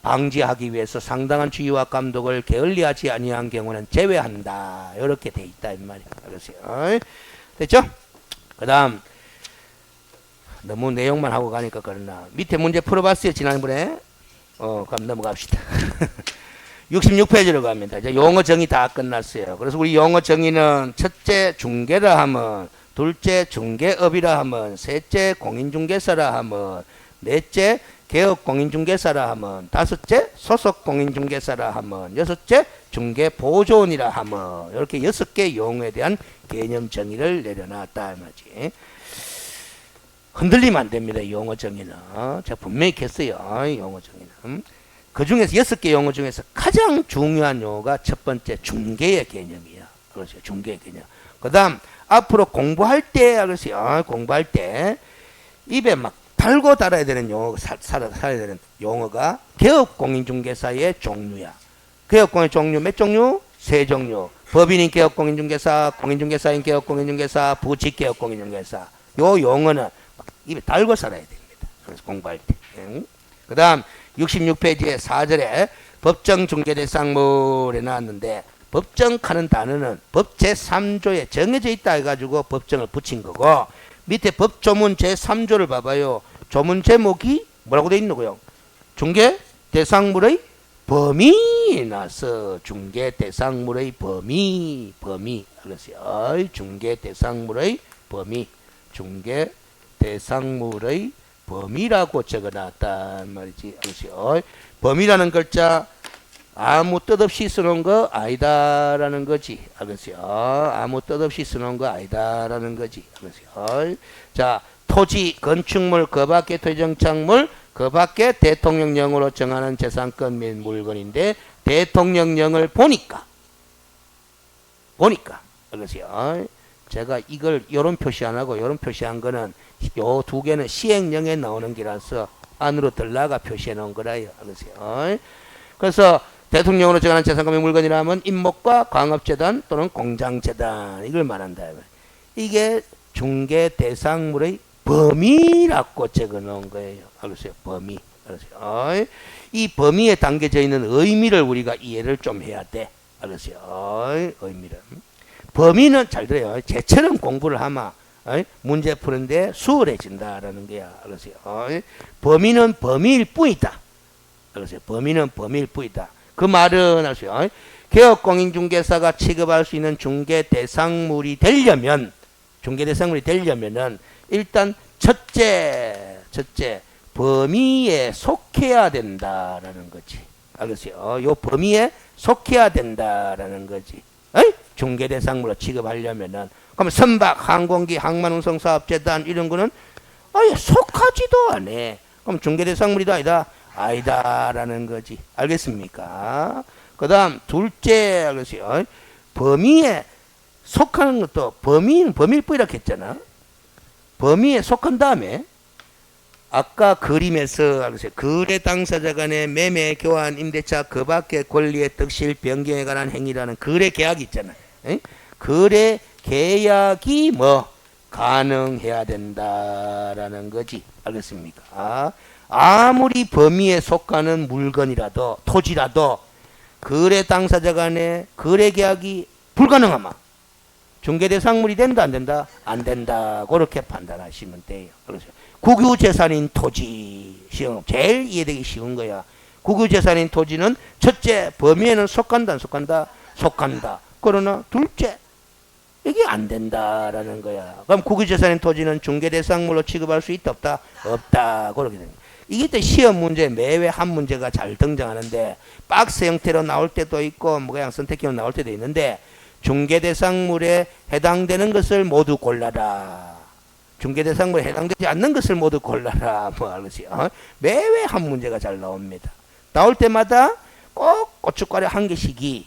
방지하기 위해서 상당한 주의와 감독을 게을리하지 아니한 경우는 제외한다. 이렇게 돼 있다 이 말이야. 그렇죠. 됐죠? 그다음 너무 내용만 하고 가니까 그러나 밑에 문제 풀어봤어요 지난번에. 그럼 넘어갑시다. 66페이지로 갑니다. 이제 용어 정의 다 끝났어요. 그래서 우리 용어 정의는 첫째 중개라 하면, 둘째 중개업이라 하면, 셋째 공인중개사라 하면, 넷째 개업공인중개사라 하면, 다섯째 소속공인중개사라 하면, 여섯째 중개보조원이라 하면, 이렇게 6개 용어에 대한 개념 정의를 내려놨다 이 말이지. 흔들리면 안 됩니다. 용어 정의는. 제가 분명히 했어요. 용어 정의는. 그 중에서 6개 용어 중에서 가장 중요한 용어가 첫 번째 중개의 개념이야. 그렇죠. 중개의 개념. 그 다음 앞으로 공부할 때, 그렇죠. 공부할 때 입에 막 달고 달아야 되는 용어가 살아야 되는 용어가 개업공인중개사의 종류야. 개업공인 종류 몇 종류? 3종류. 법인인 개업공인중개사, 공인중개사인 개업공인중개사, 부직개업공인중개사. 요 용어는 입에 달고 살아야 됩니다. 그래서 공부할 때. 그 다음 66페이지에 4절에 법정 중개대상물에 나왔는데, 법정하는 단어는 법 제3조에 정해져 있다 해가지고 법정을 붙인 거고, 밑에 법조문 제3조를 봐봐요. 조문 제목이 뭐라고 돼 있는 거요? 중개대상물의 범위에 나서 중개대상물의 범위. 그래서 중개대상물의 범위, 중개대상물의 범위라고 적어놨단 말이지. 그렇죠. 범위라는 글자 아무 뜻 없이 쓰는 거 아니다라는 거지. 알겠어요. 아무 뜻 없이 쓰는 거 아니다라는 거지. 알겠어요. 자, 토지, 건축물, 그 밖의 토지정착물, 그 밖에 대통령령으로 정하는 재산권 및 물건인데, 대통령령을 보니까 알겠어요. 제가 이걸 요런 표시 안 하고 요런 표시한 거는 요 두 개는 시행령에 나오는 기라서 안으로 들라가 표시해 놓은 거라요. 알겠어요. 그래서 대통령으로 정하는 재산권의 물건이라면 임목과 광업재단 또는 공장재단, 이걸 말한다. 이게 중개대상물의 범위라고 적어 놓은 거예요. 알겠어요. 범위. 알겠어요. 이 범위에 담겨져 있는 의미를 우리가 이해를 좀 해야 돼. 알겠어요. 의미를. 범위는 잘 들어요. 쟤처럼 공부를 하면 문제 푸는데 수월해진다라는 거야. 알겠어요. 범위는 범위일 뿐이다. 알겠어요. 범위는 범위일 뿐이다. 그 말은 알았어요. 개업공인중개사가 취급할 수 있는 중개대상물이 되려면은 일단 첫째 범위에 속해야 된다라는 거지. 알겠어요. 요 범위에 속해야 된다라는 거지. 중개대상물로 취급하려면은. 그럼 선박, 항공기, 항만운송사업재단 이런 거는 아예 속하지도 않아. 그럼 중개대상물이다 아니다라는 거지. 알겠습니까? 그 다음 둘째, 알겠어요. 범위에 속하는 것도 범위일 뿐이라 했잖아. 범위에 속한 다음에 아까 그림에서 알겠어요. 거래 당사자 간의 매매, 교환, 임대차 그 밖의 권리의 득실, 변경에 관한 행위라는 거래 계약이 있잖아. 거래 계약이 뭐 가능해야 된다라는 거지. 알겠습니까? 아무리 범위에 속하는 물건이라도 토지라도 거래 당사자 간의 거래 계약이 불가능하면 중개대상물이 된다 안 된다? 안 된다. 그렇게 판단하시면 돼요. 그렇죠. 국유재산인 토지, 제일 이해되기 쉬운 거야. 국유재산인 토지는 첫째 범위에는 속한다 안 속한다? 속한다. 그러나 둘째 이게 안 된다라는 거야. 그럼 국유재산인 토지는 중개대상물로 취급할 수 있다 없다? 없다. 그렇게 됩니다. 이게 또 시험 문제 매회 한 문제가 잘 등장하는데 박스 형태로 나올 때도 있고 뭐 그냥 선택형으로 나올 때도 있는데, 중개대상물에 해당되는 것을 모두 골라라. 중개대상물에 해당되지 않는 것을 모두 골라라. 뭐 알겠어요. 매회 한 문제가 잘 나옵니다. 나올 때마다 꼭 고춧가루 한 개씩이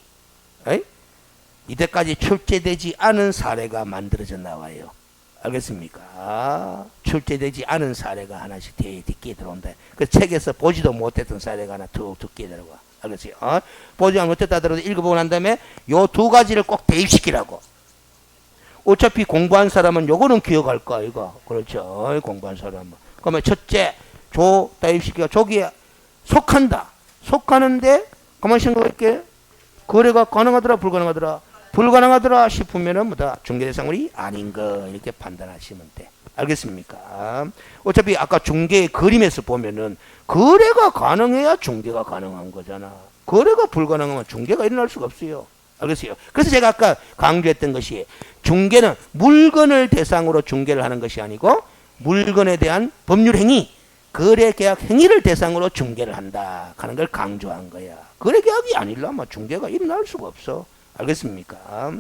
이때까지 출제되지 않은 사례가 만들어져 나와요. 알겠습니까? 출제되지 않은 사례가 하나씩 뒤에 들어온다. 그 책에서 보지도 못했던 사례가 하나 툭툭 끼더라고. 알겠어요? 보지 못했다 하더라도 읽어보고 난 다음에 요 두 가지를 꼭 대입시키라고. 어차피 공부한 사람은 요거는 기억할 거 이거. 그렇죠? 공부한 사람은. 그러면 첫째, 대입시키가 조기에 속한다. 속하는데 가만히 생각할게. 거래가 가능하더라, 불가능하더라? 불가능하더라 싶으면은 뭐다? 중개대상물이 아닌 거 이렇게 판단하시면 돼. 알겠습니까? 어차피 아까 중개의 그림에서 보면은 거래가 가능해야 중개가 가능한 거잖아. 거래가 불가능하면 중개가 일어날 수가 없어요. 알겠어요? 그래서 제가 아까 강조했던 것이 중개는 물건을 대상으로 중개를 하는 것이 아니고 물건에 대한 법률 행위, 거래 계약 행위를 대상으로 중개를 한다 하는 걸 강조한 거야. 거래 계약이 아니려면 중개가 일어날 수가 없어. 알겠습니까?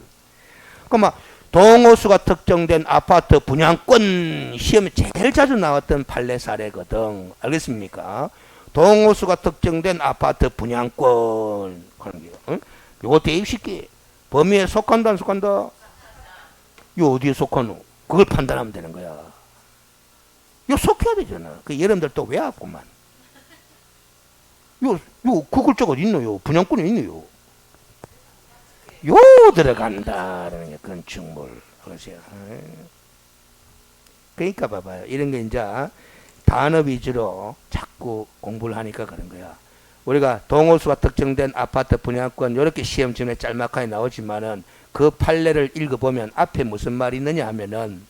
그럼 동호수가 특정된 아파트 분양권 시험에 제일 자주 나왔던 판례 사례거든. 알겠습니까? 동호수가 특정된 아파트 분양권 하는 게 요거 대입시키. 범위에 속한다 안 속한다? 요 어디에 속하노? 그걸 판단하면 되는 거야. 요 속해야 되잖아. 그 여러분들 또 왜 왔구만. 요 그 글자가 있노요. 분양권이 있노요. 요 들어간다라는 게 건축물. 그러니까 봐봐요. 이런 게 이제 단어 위주로 자꾸 공부를 하니까 그런 거야. 우리가 동호수가 특정된 아파트 분양권 이렇게 시험지에 짤막하게 나오지만은 그 판례를 읽어보면 앞에 무슨 말이 있느냐 하면은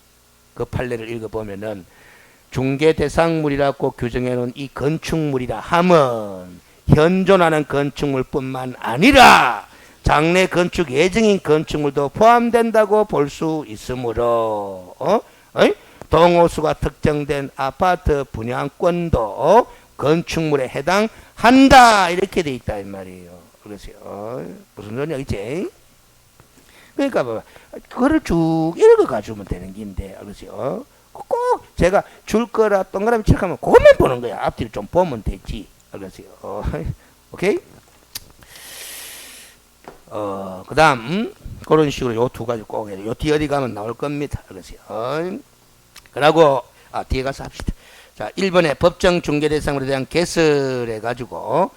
그 판례를 읽어보면은 중개 대상물이라고 규정해놓은 이 건축물이라 함은 현존하는 건축물뿐만 아니라 장래 건축 예정인 건축물도 포함된다고 볼 수 있으므로 동호수가 특정된 아파트 분양권도 건축물에 해당한다 이렇게 돼 있다 이 말이에요. 그래서요. 무슨 소리냐 이제? 그러니까 뭐 그거를 쭉 읽어가주면 되는 긴데 그래서요. 꼭 제가 줄 거라 동그라미 칠하면 그것만 보는 거야. 앞뒤를 좀 보면 되지. 그래서요. 오케이? 그 다음, 그런 식으로 요 두 가지 꼭 해야 돼. 요 뒤에 어디 가면 나올 겁니다. 그러세요. 그러고, 뒤에 가서 합시다. 자, 1번에 법정 중개대상물에 대한 개설해가지고,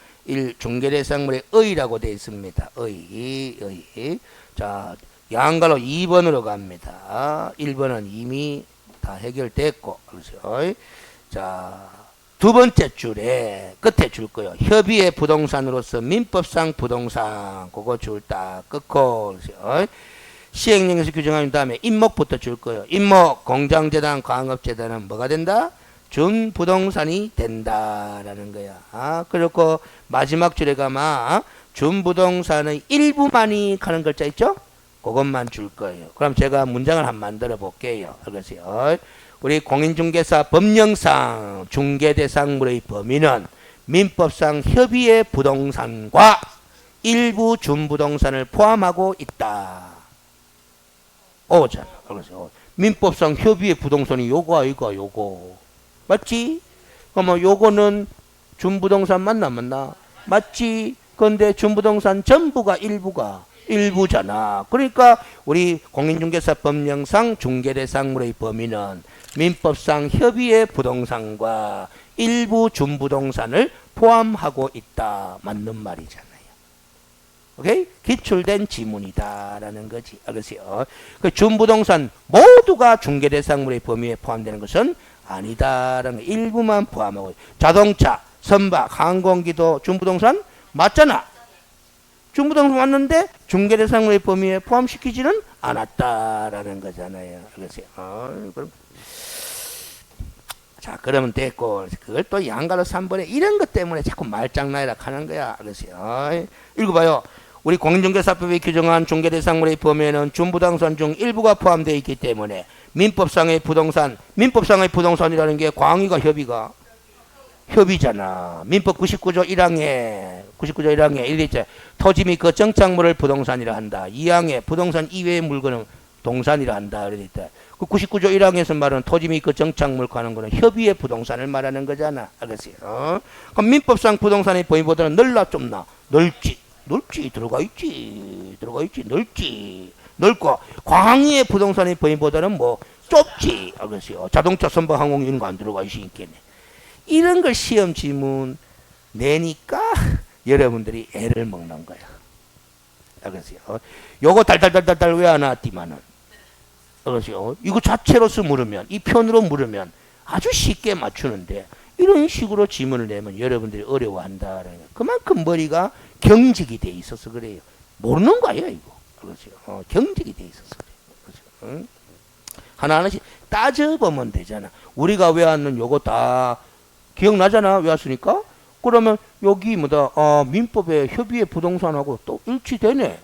중개대상물의 의라고 되어 있습니다. 의. 자, 양가로 2번으로 갑니다. 1번은 이미 다 해결됐고, 그러세요. 자, 두 번째 줄에 끝에 줄 거예요. 협의의 부동산으로서 민법상 부동산 그거 줄 딱 끊고 시행령에서 규정한 다음에 임목부터 줄 거예요. 임목 공장재단 광업재단은 뭐가 된다? 준부동산이 된다라는 거야. 그리고 마지막 줄에 가면 준부동산의 일부만이 하는 글자 있죠? 그것만 줄 거예요. 그럼 제가 문장을 한번 만들어 볼게요. 알겠어요? 우리 공인중개사 법령상 중개대상물의 범위는 민법상 협의의 부동산과 일부 준부동산을 포함하고 있다. 오잖아. 그래서 민법상 협의의 부동산이 요거 아이가 요거 맞지? 그러면 요거는 준부동산 맞나? 맞지? 근데 준부동산 전부가 일부잖아. 그러니까 우리 공인중개사 법령상 중개대상물의 범위는 민법상 협의의 부동산과 일부 준부동산을 포함하고 있다. 맞는 말이잖아요. 오케이? 기출된 지문이다라는 거지. 알겠어요? 그 준부동산 모두가 중개대상물의 범위에 포함되는 것은 아니다라는 거. 일부만 포함하고 자동차, 선박, 항공기도 준부동산 맞잖아. 준부동산 맞는데 중개대상물의 범위에 포함시키지는 않았다라는 거잖아요. 알겠어요? 그럼 자, 그러면 됐고, 그걸 또 양가로 3번에 이런 것 때문에 자꾸 말장난이라 하는 거야. 알겠어요? 읽어봐요. 우리 공인중개사법이 규정한 중개대상물의 범위에는 준부동산 중 일부가 포함되어 있기 때문에 민법상의 부동산이라는 게 광의가 협의잖아. 민법 99조 1항에 이렇게 있죠. 토지 및 그 정착물을 부동산이라 한다. 2항에 부동산 이외의 물건은 동산이라 한다. 이렇게 있다. 그 99조 1항에서 말하는 토지 및 그 정착물 하는 거는 협의의 부동산을 말하는 거잖아. 알겠어요? 그럼 민법상 부동산의 범위보다는 넓나 좁나? 넓지. 넓지. 들어가 있지. 넓지. 넓고 광의의 부동산의 범위보다는 뭐 좁지. 알겠어요. 자동차, 선박, 항공 이런 거 안 들어가 있으니까네. 이런 걸 시험 지문 내니까 여러분들이 애를 먹는 거야. 알겠어요. 요거 달달달달달 왜 안 나왔디만은. 알겠어요. 이거 자체로서 물으면, 이 편으로 물으면 아주 쉽게 맞추는데 이런 식으로 지문을 내면 여러분들이 어려워한다라는 거예요. 그만큼 머리가 경직이 돼 있어서 그래요. 모르는 거예요, 이거. 그렇죠. 경직이 돼 있어서 그래요. 그렇죠. 하나하나씩 따져보면 되잖아. 우리가 외웠는 요거 다 기억나잖아. 외웠으니까. 그러면 여기 뭐다, 민법에 협의의 부동산하고 또 일치되네.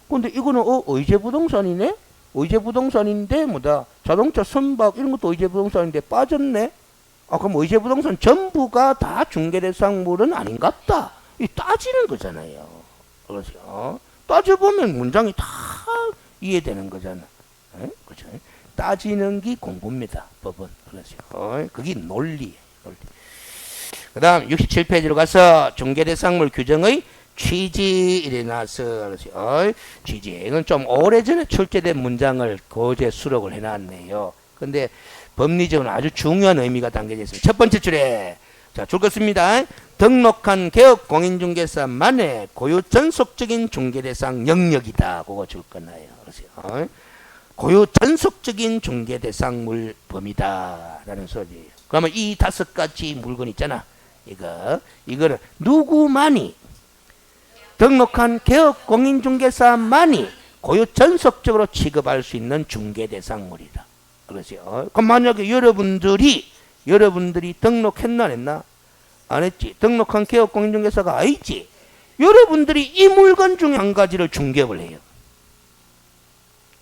근데 이거는 의제 부동산이네. 의제 부동산인데 뭐다, 자동차, 선박 이런 것도 의제 부동산인데 빠졌네. 그럼 의제 부동산 전부가 다 중개대상물은 아닌갑다. 이 따지는 거잖아요. 그렇죠. 따져보면 문장이 다 이해되는 거잖아. 그렇죠. 따지는 게 공부입니다. 법은. 그렇죠. 그게 논리예요. 논리. 그 다음 67페이지로 가서 중개대상물 규정의 취지 이래 나서 그렇죠. 취지. 이건 좀 오래전에 출제된 문장을 고제 수록을 해놨네요. 근데 법리적으로 아주 중요한 의미가 담겨져 있어요. 첫 번째 줄에 자, 줄 것입니다. 등록한 개업 공인중개사만의 고유 전속적인 중개대상 영역이다. 그거 줄 거나요. 그렇죠. 고유 전속적인 중개대상물 범위다라는 소리예요. 그러면 이 5가지 물건 있잖아. 이거를 누구만이 등록한 개업 공인중개사만이 고유 전속적으로 취급할 수 있는 중개대상물이다. 그렇죠. 그럼 만약에 여러분들이 등록했나 안 했나? 안 했지. 등록한 개업 공인중개사가 아니지. 여러분들이 이 물건 중에 한 가지를 중개업을 해요.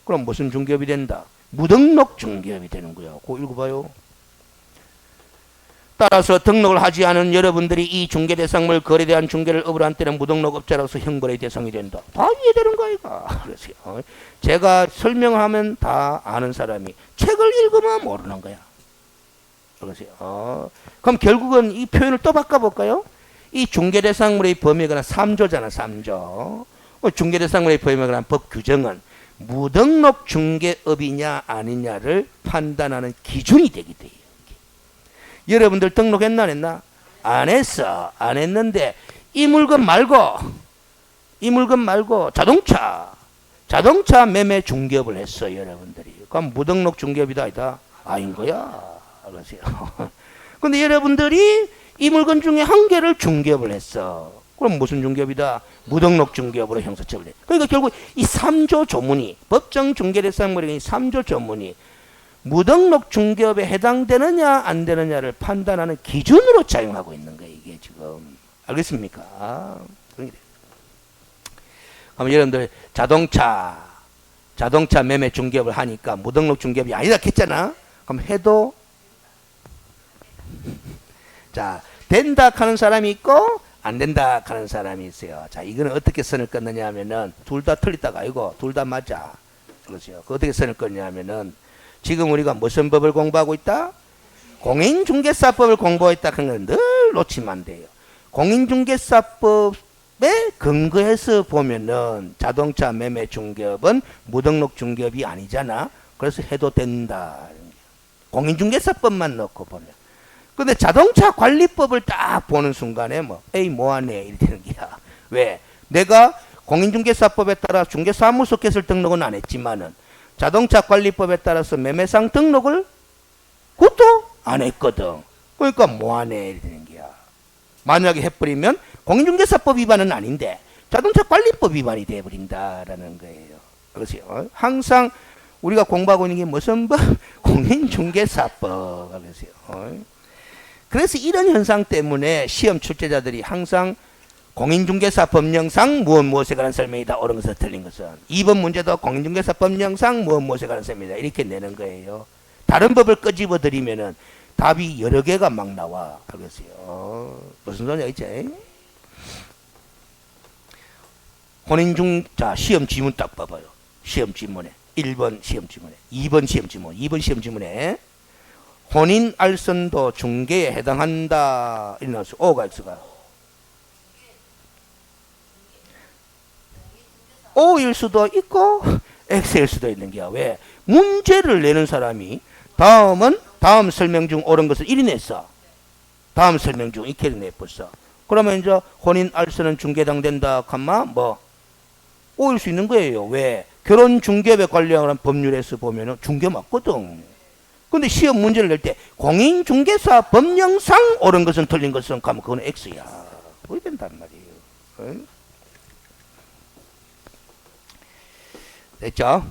그럼 무슨 중개업이 된다? 무등록 중개업이 되는 거야. 그거 읽어봐요. 따라서 등록을 하지 않은 여러분들이 이 중개대상물 거래에 대한 중개를 업을 한 때는 무등록업자로서 형벌의 대상이 된다. 다 이해되는 거 아이가. 그래서 제가 설명하면 다 아는 사람이 책을 읽으면 모르는 거야. 그러세요. 그럼 결국은 이 표현을 또 바꿔볼까요? 이 중개대상물의 범위가 3조잖아. 3조. 중개대상물의 범위가 관한 법 규정은 무등록 중개업이냐 아니냐를 판단하는 기준이 되게 돼요. 여러분들 등록했나 안 했나? 안 했어. 안 했는데 이 물건 말고 자동차 매매 중개업을 했어. 여러분들이. 그럼 무등록 중개업이다 아니다? 아닌 거야. 알았어요. 근데 여러분들이 이 물건 중에 한 개를 중개업을 했어. 그럼 무슨 중개업이다? 무등록 중개업으로 형사처벌 해. 그러니까 결국 이 3조 조문이, 법정 중개대상물의 3조 조문이 무등록 중개업에 해당되느냐 안 되느냐를 판단하는 기준으로 작용하고 있는 거예요. 이게 지금. 알겠습니까? 그럼 여러분들 자동차 매매 중개업을 하니까 무등록 중개업이 아니다 했잖아. 그럼 해도 자, 된다 하는 사람이 있고 안 된다 하는 사람이 있어요. 자, 이거는 어떻게 선을 끊느냐 하면은 둘 다 틀리다가 아니고 둘 다 맞아. 그렇죠. 그 어떻게 선을 끊냐 하면은 지금 우리가 무슨 법을 공부하고 있다? 공인중개사법을 공부했다 하는 건 늘 놓치면 안 돼요. 공인중개사법에 근거해서 보면은 자동차 매매 중개업은 무등록 중개업이 아니잖아. 그래서 해도 된다. 공인중개사법만 넣고 보면. 근데 자동차 관리법을 딱 보는 순간에 에이 뭐하네 이렇게 되는 거야. 왜? 내가 공인중개사법에 따라 중개사무소 개설 등록은 안 했지만은 자동차 관리법에 따라서 매매상 등록을 그것도 안 했거든. 그러니까 뭐하네 이렇게 되는 거야. 만약에 해버리면 공인중개사법 위반은 아닌데 자동차 관리법 위반이 돼버린다라는 거예요. 그렇죠. 항상 우리가 공부하고 있는 게 무슨 법? 공인중개사법. 그렇죠. 그래서 이런 현상 때문에 시험 출제자들이 항상 공인중개사 법령상 무엇에 관한 설명이다. 옳은 것은 틀린 것은. 2번 문제도 공인중개사 법령상 무엇에 관한 설명이다. 이렇게 내는 거예요. 다른 법을 끄집어 드리면은 답이 여러 개가 막 나와. 알겠어요. 무슨 소리야 이제? 자, 시험 지문 딱 봐봐요. 시험 지문에 1번 시험 지문에 2번 시험 지문 2번 시험 지문에 혼인 알선도 중개에 해당한다. 이래 나왔어. O가 X가. O일 수도 있고 X일 수도 있는 게야. 왜? 문제를 내는 사람이 다음 설명 중 옳은 것을 1이 냈어. 다음 설명 중 이렇게 내버렸어. 그러면 이제 혼인 알선은 중개당 된다 컴마 뭐 O일 수 있는 거예요. 왜? 결혼 중개업에 관련한 법률에서 보면은 중개 맞거든. 근데 시험 문제를 낼 때 공인중개사 법령상 옳은 것은 틀린 것은 가면 그건 X야. 그렇게 된단 말이에요. 응? 됐죠?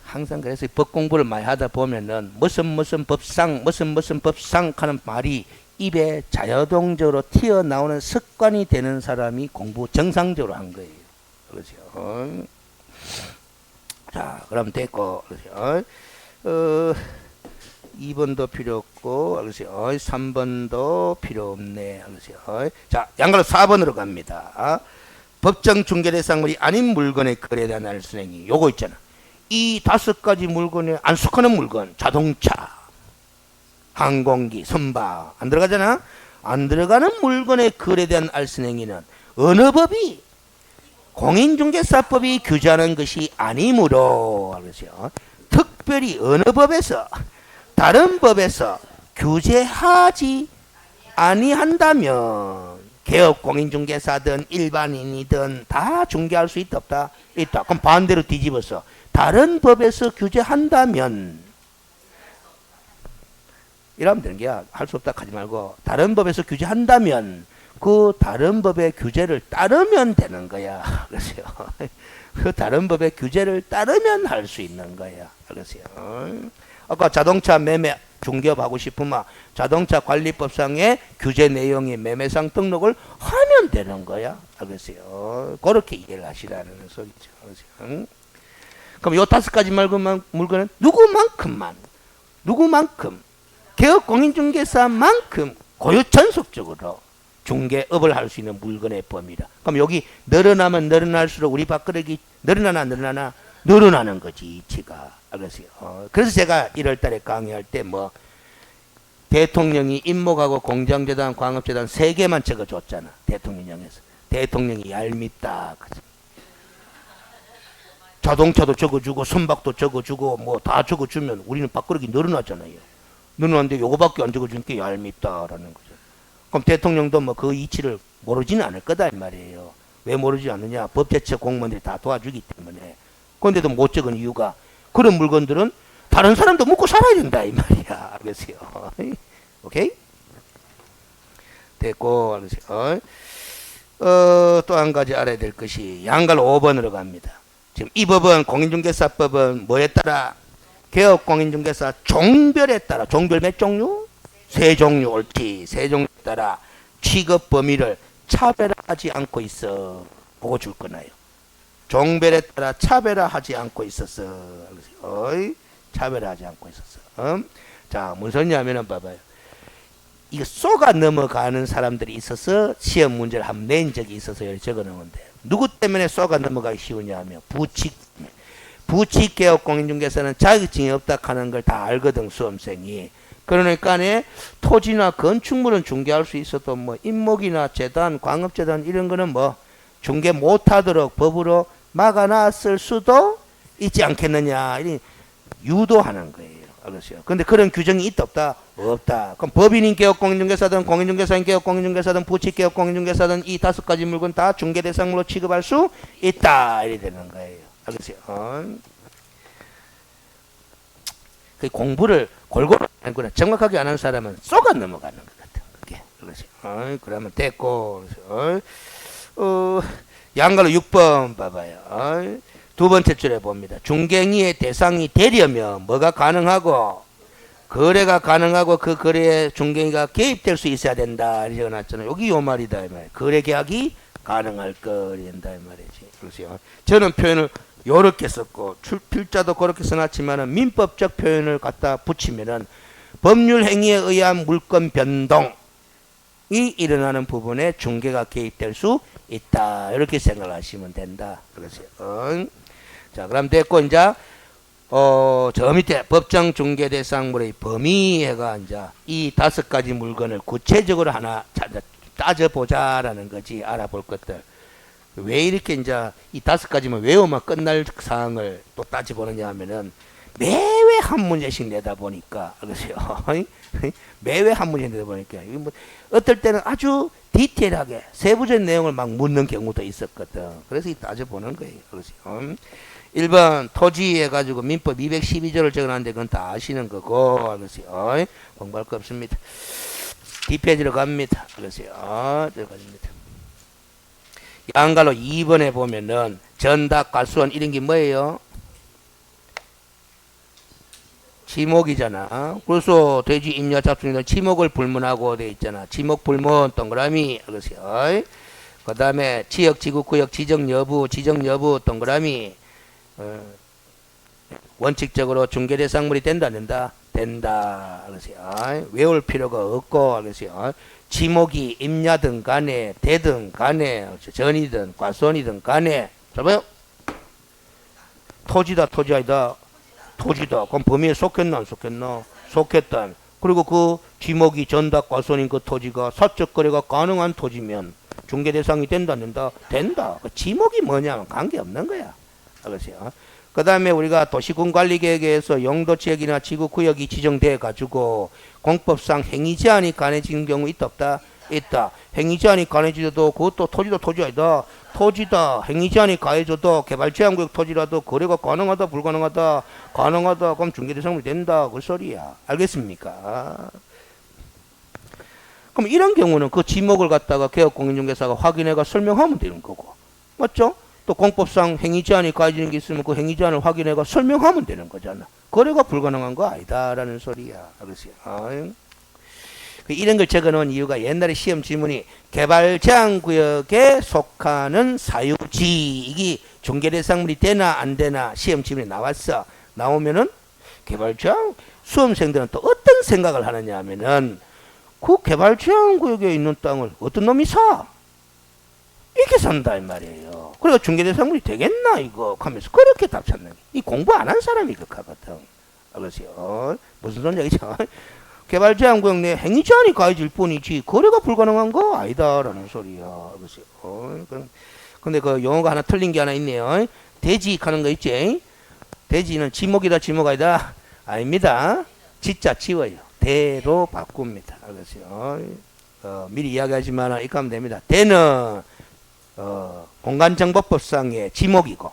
항상 그래서 법 공부를 많이 하다 보면은 무슨 법상 하는 말이 입에 자유동적으로 튀어나오는 습관이 되는 사람이 공부 정상적으로 한 거예요. 그렇죠? 자, 그럼 됐고, 그렇죠? 2번도 필요 없고, 그렇죠? 3번도 필요 없네, 그렇죠? 자, 양가로 4번으로 갑니다. 법정 중개대상물이 아닌 물건의 거래에 대한 알선행위. 요거 있잖아. 이 5가지 물건에 안 속하는 물건, 자동차, 항공기, 선박 안 들어가잖아. 안 들어가는 물건의 거래에 대한 알선행위는 어느 법이 공인중개사법이 규제하는 것이 아니므로, 그렇죠? 특별히 어느 법에서 다른 법에서 규제하지 아니한다면 개업 공인중개사든 일반인이든 다 중개할 수 있다 없다? 있다. 그럼 반대로 뒤집어서 다른 법에서 규제한다면 이러면 되는 게야. 할 수 없다 하지 말고 다른 법에서 규제한다면 그 다른 법의 규제를 따르면 되는 거야. 그렇죠? 그 다른 법의 규제를 따르면 할 수 있는 거야. 그렇죠? 아까 자동차 매매 중개업 하고 싶으면 자동차 관리법상의 규제 내용이 매매상 등록을 하면 되는 거야. 알겠어요? 그렇게 이해를 하시라는 소리죠. 그렇죠? 그럼 요 5가지 물건은 누구만큼 개업 공인중개사만큼 고유전속적으로 중개업을 할 수 있는 물건의 범위다. 그럼 여기 늘어나면 늘어날수록 우리 밥그릇이 늘어나는 거지, 이치가. 알겠어요? 그래서 제가 1월달에 강의할 때 뭐 대통령이 임목하고 공장재단, 광업재단 3개만 적어줬잖아. 대통령령에서. 대통령이 얄밉다. 자동차도 적어주고 선박도 적어주고 뭐 다 적어주면 우리는 밥그릇이 늘어나잖아요. 늘어났는데 요거밖에 안 적어주니까 얄밉다라는 거죠. 그럼 대통령도 뭐 그 이치를 모르지는 않을 거다 이 말이에요. 왜 모르지 않느냐? 법제처 공무원들이 다 도와주기 때문에. 그런데도 못 적은 이유가 그런 물건들은 다른 사람도 먹고 살아야 된다 이 말이야. 알겠어요? 오케이? 됐고, 알겠어요? 또 한 가지 알아야 될 것이 양갈 5번으로 갑니다. 지금 이 법은 공인중개사법은 뭐에 따라? 개업 공인중개사 종별에 따라, 종별 몇 종류? 3종류 옳지. 3종류에 따라 취급 범위를 차별화하지 않고 있어. 보고 줄 거나요? 종별에 따라 차별화하지 않고 있었어. 차별화하지 않고 있었어. 자, 무슨 소리냐면은 봐봐요. 이거 쏘가 넘어가는 사람들이 있어서 시험 문제를 한번 낸 적이 있어서 여기 적어 놓은데 누구 때문에 쏘가 넘어가기 쉬우냐 하면 부칙개업 공인중개사는 자격증이 없다 하는 걸 다 알거든, 수험생이. 그러니까 토지나 건축물은 중개할 수 있어도 뭐 임목이나 재단, 광업재단 이런 거는 뭐 중개 못하도록 법으로 막아놨을 수도 있지 않겠느냐, 유도하는 거예요. 알겠어요? 근데 그런 규정이 있다 없다? 없다. 그럼 법인인 개업 공인중개사든 공인중개사인 개업 공인중개사든 부칙개업 공인중개사든 이 5가지 물건 다 중개 대상물로 취급할 수 있다. 이래 되는 거예요. 알겠어요? 그 공부를 골고루 하거나 정확하게 안 하는 사람은 쏘가 넘어가는 것 같아. 그게. 알겠어요? 그러면 됐고. 양가로 6번 봐봐요. 두 번째 줄에 봅니다. 중개행위의 대상이 되려면 뭐가 가능하고 거래가 가능하고 그 거래에 중개행위가 개입될 수 있어야 된다. 이렇게 적어놨잖아요. 여기 요 말이다. 이 말. 거래 계약이 가능할 거 된다. 이 말이지. 그렇죠? 저는 표현을 요렇게 썼고 필자도 그렇게 써놨지만은 민법적 표현을 갖다 붙이면은 법률 행위에 의한 물권 변동이 일어나는 부분에 중개가 개입될 수 있다. 이렇게 생각하시면 된다. 그렇죠? 자, 그럼 됐고, 이제, 저 밑에 법정 중개 대상물의 범위가 이제 이 5가지 물건을 구체적으로 하나 따져보자라는 거지. 알아볼 것들. 왜 이렇게 이제 이 5가지만 외워만 끝날 사항을 또 따져보느냐 하면은 매회 한 문제씩 내다 보니까, 그러세요. 매회 한 문제 내다 보니까, 이거 뭐 어떨 때는 아주 디테일하게 세부적인 내용을 막 묻는 경우도 있었거든. 그래서 이 따져보는 거예요. 그러세요. 1번 토지 해가지고 민법 212조를 적어놨는데 그건 다 아시는 거고, 그러세요. 공부할 거 없습니다. 뒷페이지로 갑니다. 그러세요. 들어갑니다. 양갈로 2번에 보면은 전닭, 과수원 이런 게 뭐예요? 지목이잖아. 그래서 돼지, 임야, 잡순이는 지목을 불문하고 돼 있잖아. 지목 불문 동그라미. 그러세요. 그 다음에 지역, 지구, 구역, 지정 여부 동그라미. 원칙적으로 중개 대상물이 된다, 안 된다? 된다. 그러세요. 외울 필요가 없고, 그러세요. 지목이 임야든 간에, 대든 간에, 전이든 과수원이든 간에, 잡아요? 토지다, 토지 아니다. 토지다. 그럼 범위에 속했나, 안 속했나? 속했다. 그리고 그 지목이 전닭 과수원인 그 토지가 사적 거래가 가능한 토지면 중개 대상이 된다, 안 된다? 된다. 그 지목이 뭐냐면 관계없는 거야. 알겠어요? 그 다음에 우리가 도시군관리계획에서 용도 지역이나 지구 구역이 지정돼 가지고 공법상 행위 제한이 가해지는 경우 있다, 없다? 있다. 행위 제한이 가해져도 그것도 토지도 토지 아니다. 토지다. 행위 제한이 가해져도 개발 제한 구역 토지라도 거래가 가능하다, 불가능하다? 가능하다. 그럼 중개 대상물이 된다. 그 소리야. 알겠습니까? 그럼 이런 경우는 그 지목을 갖다가 개업공인중개사가 확인해가 설명하면 되는 거고. 맞죠? 또 공법상 행위 제한이 가해지는 게 있으면 그 행위 제한을 확인해가 설명하면 되는 거잖아. 거래가 불가능한 거 아니다라는 소리야. 알겠어요? 이런 걸 적어놓은 이유가 옛날에 시험 질문이 개발 제한 구역에 속하는 사유지 이게 중개 대상물이 되나 안 되나 시험 질문이 나왔어. 나오면은 개발 제한 수험생들은 또 어떤 생각을 하느냐 하면은 그 개발 제한 구역에 있는 땅을 어떤 놈이 사? 이렇게 산다 이 말이에요. 그래서 중개 대상물이 되겠나 이거 하면서 그렇게 답 찾는 게. 이 공부 안 한 사람이 그렇거든. 알겠어요? 무슨 소리 얘기죠? 개발 제한 구역 내 행위 제한이 가해질 뿐이지 거래가 불가능한 거 아니다라는 소리야. 알겠어요? 근데 그 용어가 하나 틀린 게 하나 있네요. 대지하는 거 있지? 대지는 지목이다 지목 아니다? 아닙니다. 지자 지워요. 대로 바꿉니다. 알겠어요? 미리 이야기하지만 이렇게 하면 됩니다. 대는 공간정보법상의 지목이고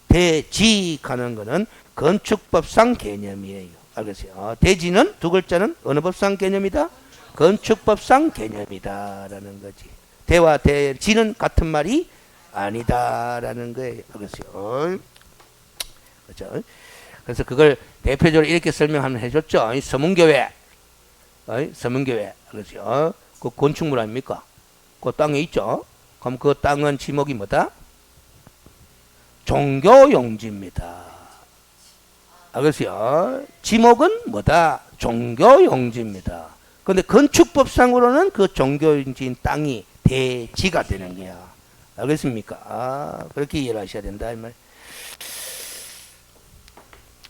대지하는 거는 건축법상 개념이에요. 알겠어요? 대지는 두 글자는 어느 법상 개념이다? 건축법상 개념이다 라는 거지. 대와 대지는 같은 말이 아니다 라는 거예요. 알겠어요? 그렇죠? 그래서 그걸 대표적으로 이렇게 설명하면 해줬죠. 서문교회 서문교회 그렇죠? 그 건축물 아닙니까? 그 땅에 있죠. 그럼 그 땅은 지목이 뭐다? 종교용지입니다. 알겠어요? 지목은 뭐다? 종교용지입니다. 근데 건축법상으로는 그 종교용지인 땅이 대지가 되는 거야. 알겠습니까? 그렇게 이해를 하셔야 된다 이 말.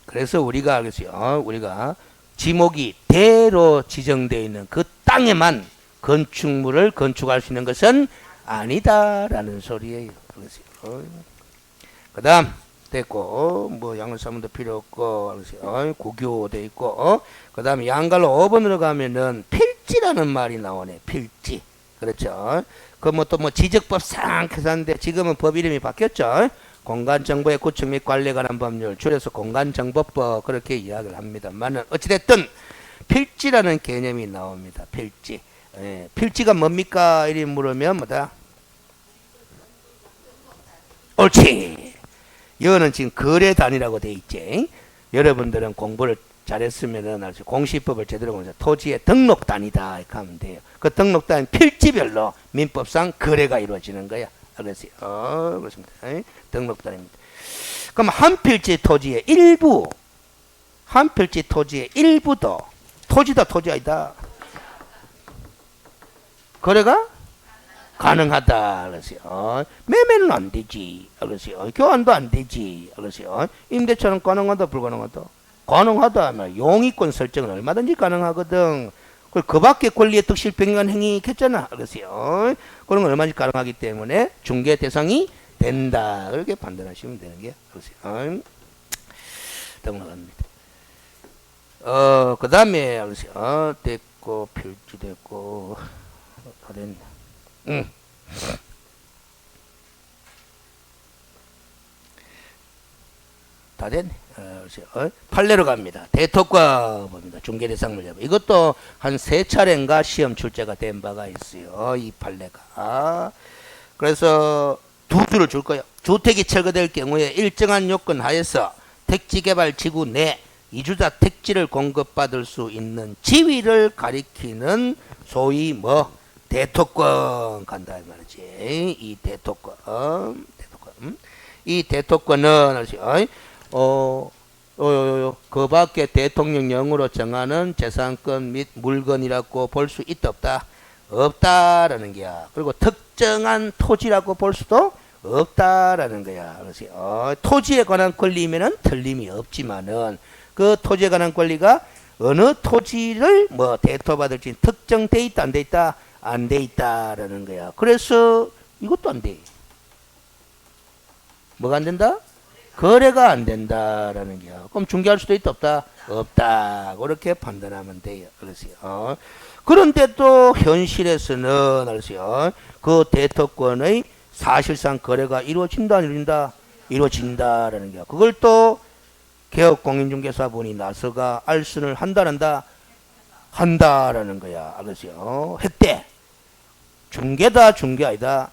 그래서 우리가 알겠어요? 우리가 지목이 대로 지정되어 있는 그 땅에만 건축물을 건축할 수 있는 것은 아니다라는 소리예요. 그 다음 됐고 뭐 양을사문도 필요 없고 고교 돼 있고 그 다음에 양갈로 5번으로 가면은 필지라는 말이 나오네. 필지. 그렇죠. 그 뭐 또 뭐 지적법상 해서인데 지금은 법 이름이 바뀌었죠. 공간정보의 구축 및 관리에 관한 법률 줄여서 공간정보법 그렇게 이야기를 합니다만은 어찌됐든 필지라는 개념이 나옵니다. 필지. 예, 필지가 뭡니까? 이리 물으면 뭐다? 옳지. 이거는 지금 거래단이라고 돼 있지. 여러분들은 공부를 잘했으면은 아주 공시법을 제대로 보면서 토지의 등록단이다 이렇게 하면 돼요. 그 등록단 필지별로 민법상 거래가 이루어지는 거야. 알겠어요? 그렇습니다. 등록단입니다. 그럼 한 필지 토지의 일부, 한 필지 토지의 일부도 토지다 토지 아니다. 거래가 가능하다. 알았어요. 매매는 안 되지. 알았어요. 교환도 안 되지. 알았어요. 임대차는 가능하다 불가능하다. 가능하다 하면 용의권 설정은 얼마든지 가능하거든. 그 밖에 권리의 득실병행한 행위 했잖아. 알았어요. 그런 건 얼마든지 가능하기 때문에 중개 대상이 된다. 그렇게 판단하시면 되는 게 그렇어요. 넘어갑니다. 그 다음에 됐고 필지됐고 다 됐네. 다 됐네. 판례로 갑니다. 대토과법입니다. 중개대상물자법. 이것도 한 3차례인가 시험 출제가 된 바가 있어요. 이 판례가. 그래서 두 줄을 줄 거예요. 주택이 철거될 경우에 일정한 요건 하에서 택지개발지구 내 이주자 택지를 공급받을 수 있는 지위를 가리키는 소위 대토권 간다 이 말이지. 이 대토권. 이 대토권은 그 밖에 대통령령으로 정하는 재산권 및 물건이라고 볼 수 있다 없다? 없다라는 거야. 그리고 특정한 토지라고 볼 수도 없다라는 거야. 그래서 토지에 관한 권리면은 틀림이 없지만은 그 토지에 관한 권리가 어느 토지를 대토받을지 특정돼 있다 안 돼 있다? 안 돼 있다라는 거야. 그래서 이것도 안 돼. 뭐가 안 된다? 거래가 안 된다라는 거야. 그럼 중개할 수도 있다 없다? 없다. 그렇게 판단하면 돼요. 그래서요. 그런데 또 현실에서는 그래서요. 그 대토권의 사실상 거래가 이루어진다 안 이루어진다? 이루어진다라는 거야. 그걸 또 개업공인중개사분이 나서가 알선을 한다 안 한다? 한다라는 거야. 그래서요. 했대. 중개다 중개 아니다?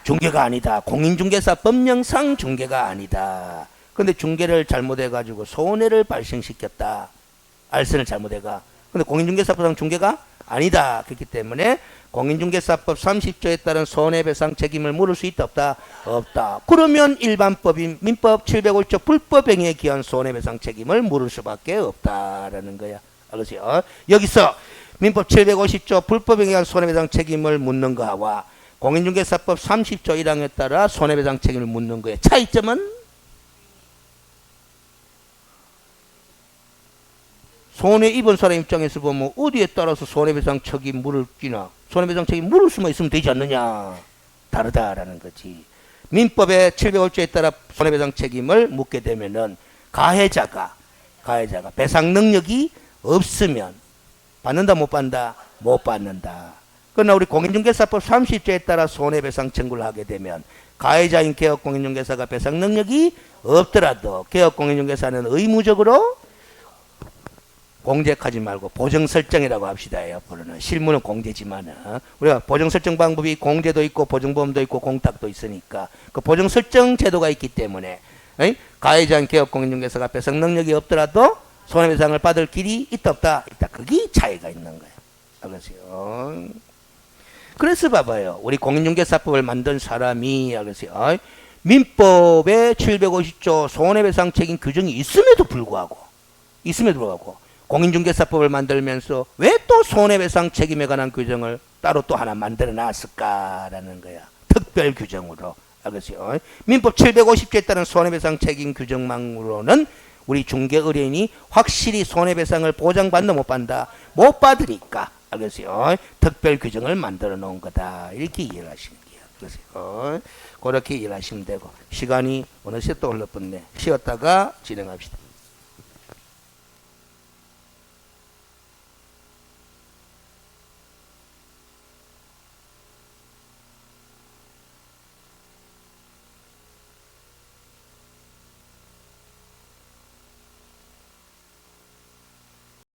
중개가 아니다. 공인중개사 법령상 중개가 아니다. 근데 중개를 잘못해가지고 손해를 발생시켰다. 알선을 잘못해가. 근데 공인중개사법상 중개가 아니다. 그렇기 때문에 공인중개사법 30조에 따른 손해배상 책임을 물을 수 있다 없다? 없다. 그러면 일반법인 민법 705조 불법행위에 기한 손해배상 책임을 물을 수밖에 없다라는 거야. 알겠어요? 여기서 민법 750조 불법행위에 기한 손해배상 책임을 묻는 거와 공인중개사법 30조 1항에 따라 손해배상 책임을 묻는 거에 차이점은 손해 입은 사람 입장에서 보면 어디에 따라서 손해배상 책임 물을지나 손해배상 책임 물을 수만 있으면 되지 않느냐. 다르다라는 거지. 민법의 705조에 따라 손해배상 책임을 묻게 되면은 가해자가 배상 능력이 없으면 받는다 못 받는다? 못 받는다. 그러나 우리 공인중개사법 30조에 따라 손해배상 청구를 하게 되면 가해자인 개업공인중개사가 배상 능력이 없더라도 개업공인중개사는 의무적으로 공제하지 말고 보정설정이라고 합시다. 옆으로는 실무는 공제지만은 우리가 보정설정 방법이 공제도 있고 보정보험도 있고 공탁도 있으니까 그 보정설정 제도가 있기 때문에 가해자인 개업공인중개사가 배상 능력이 없더라도 손해배상을 받을 길이 있다 없다? 있다. 그게 차이가 있는 거예요. 알겠어요? 그래서 봐봐요. 우리 공인중개사법을 만든 사람이 알겠어요? 민법의 750조 손해배상 책임 규정이 있음에도 불구하고 공인중개사법을 만들면서 왜 또 손해배상 책임에 관한 규정을 따로 또 하나 만들어 놨을까라는 거야. 특별 규정으로. 알겠어요? 민법 750조에 따른 손해배상 책임 규정망으로는 우리 중개의뢰인이 확실히 손해배상을 보장받나 못 받는다? 못 받으니까. 알겠어요? 특별 규정을 만들어 놓은 거다. 이렇게 이해를 하시는 거예요. 그래서 그렇게 이해를 하시면 되고 시간이 어느새 또 흘러버렸네. 쉬었다가 진행합시다.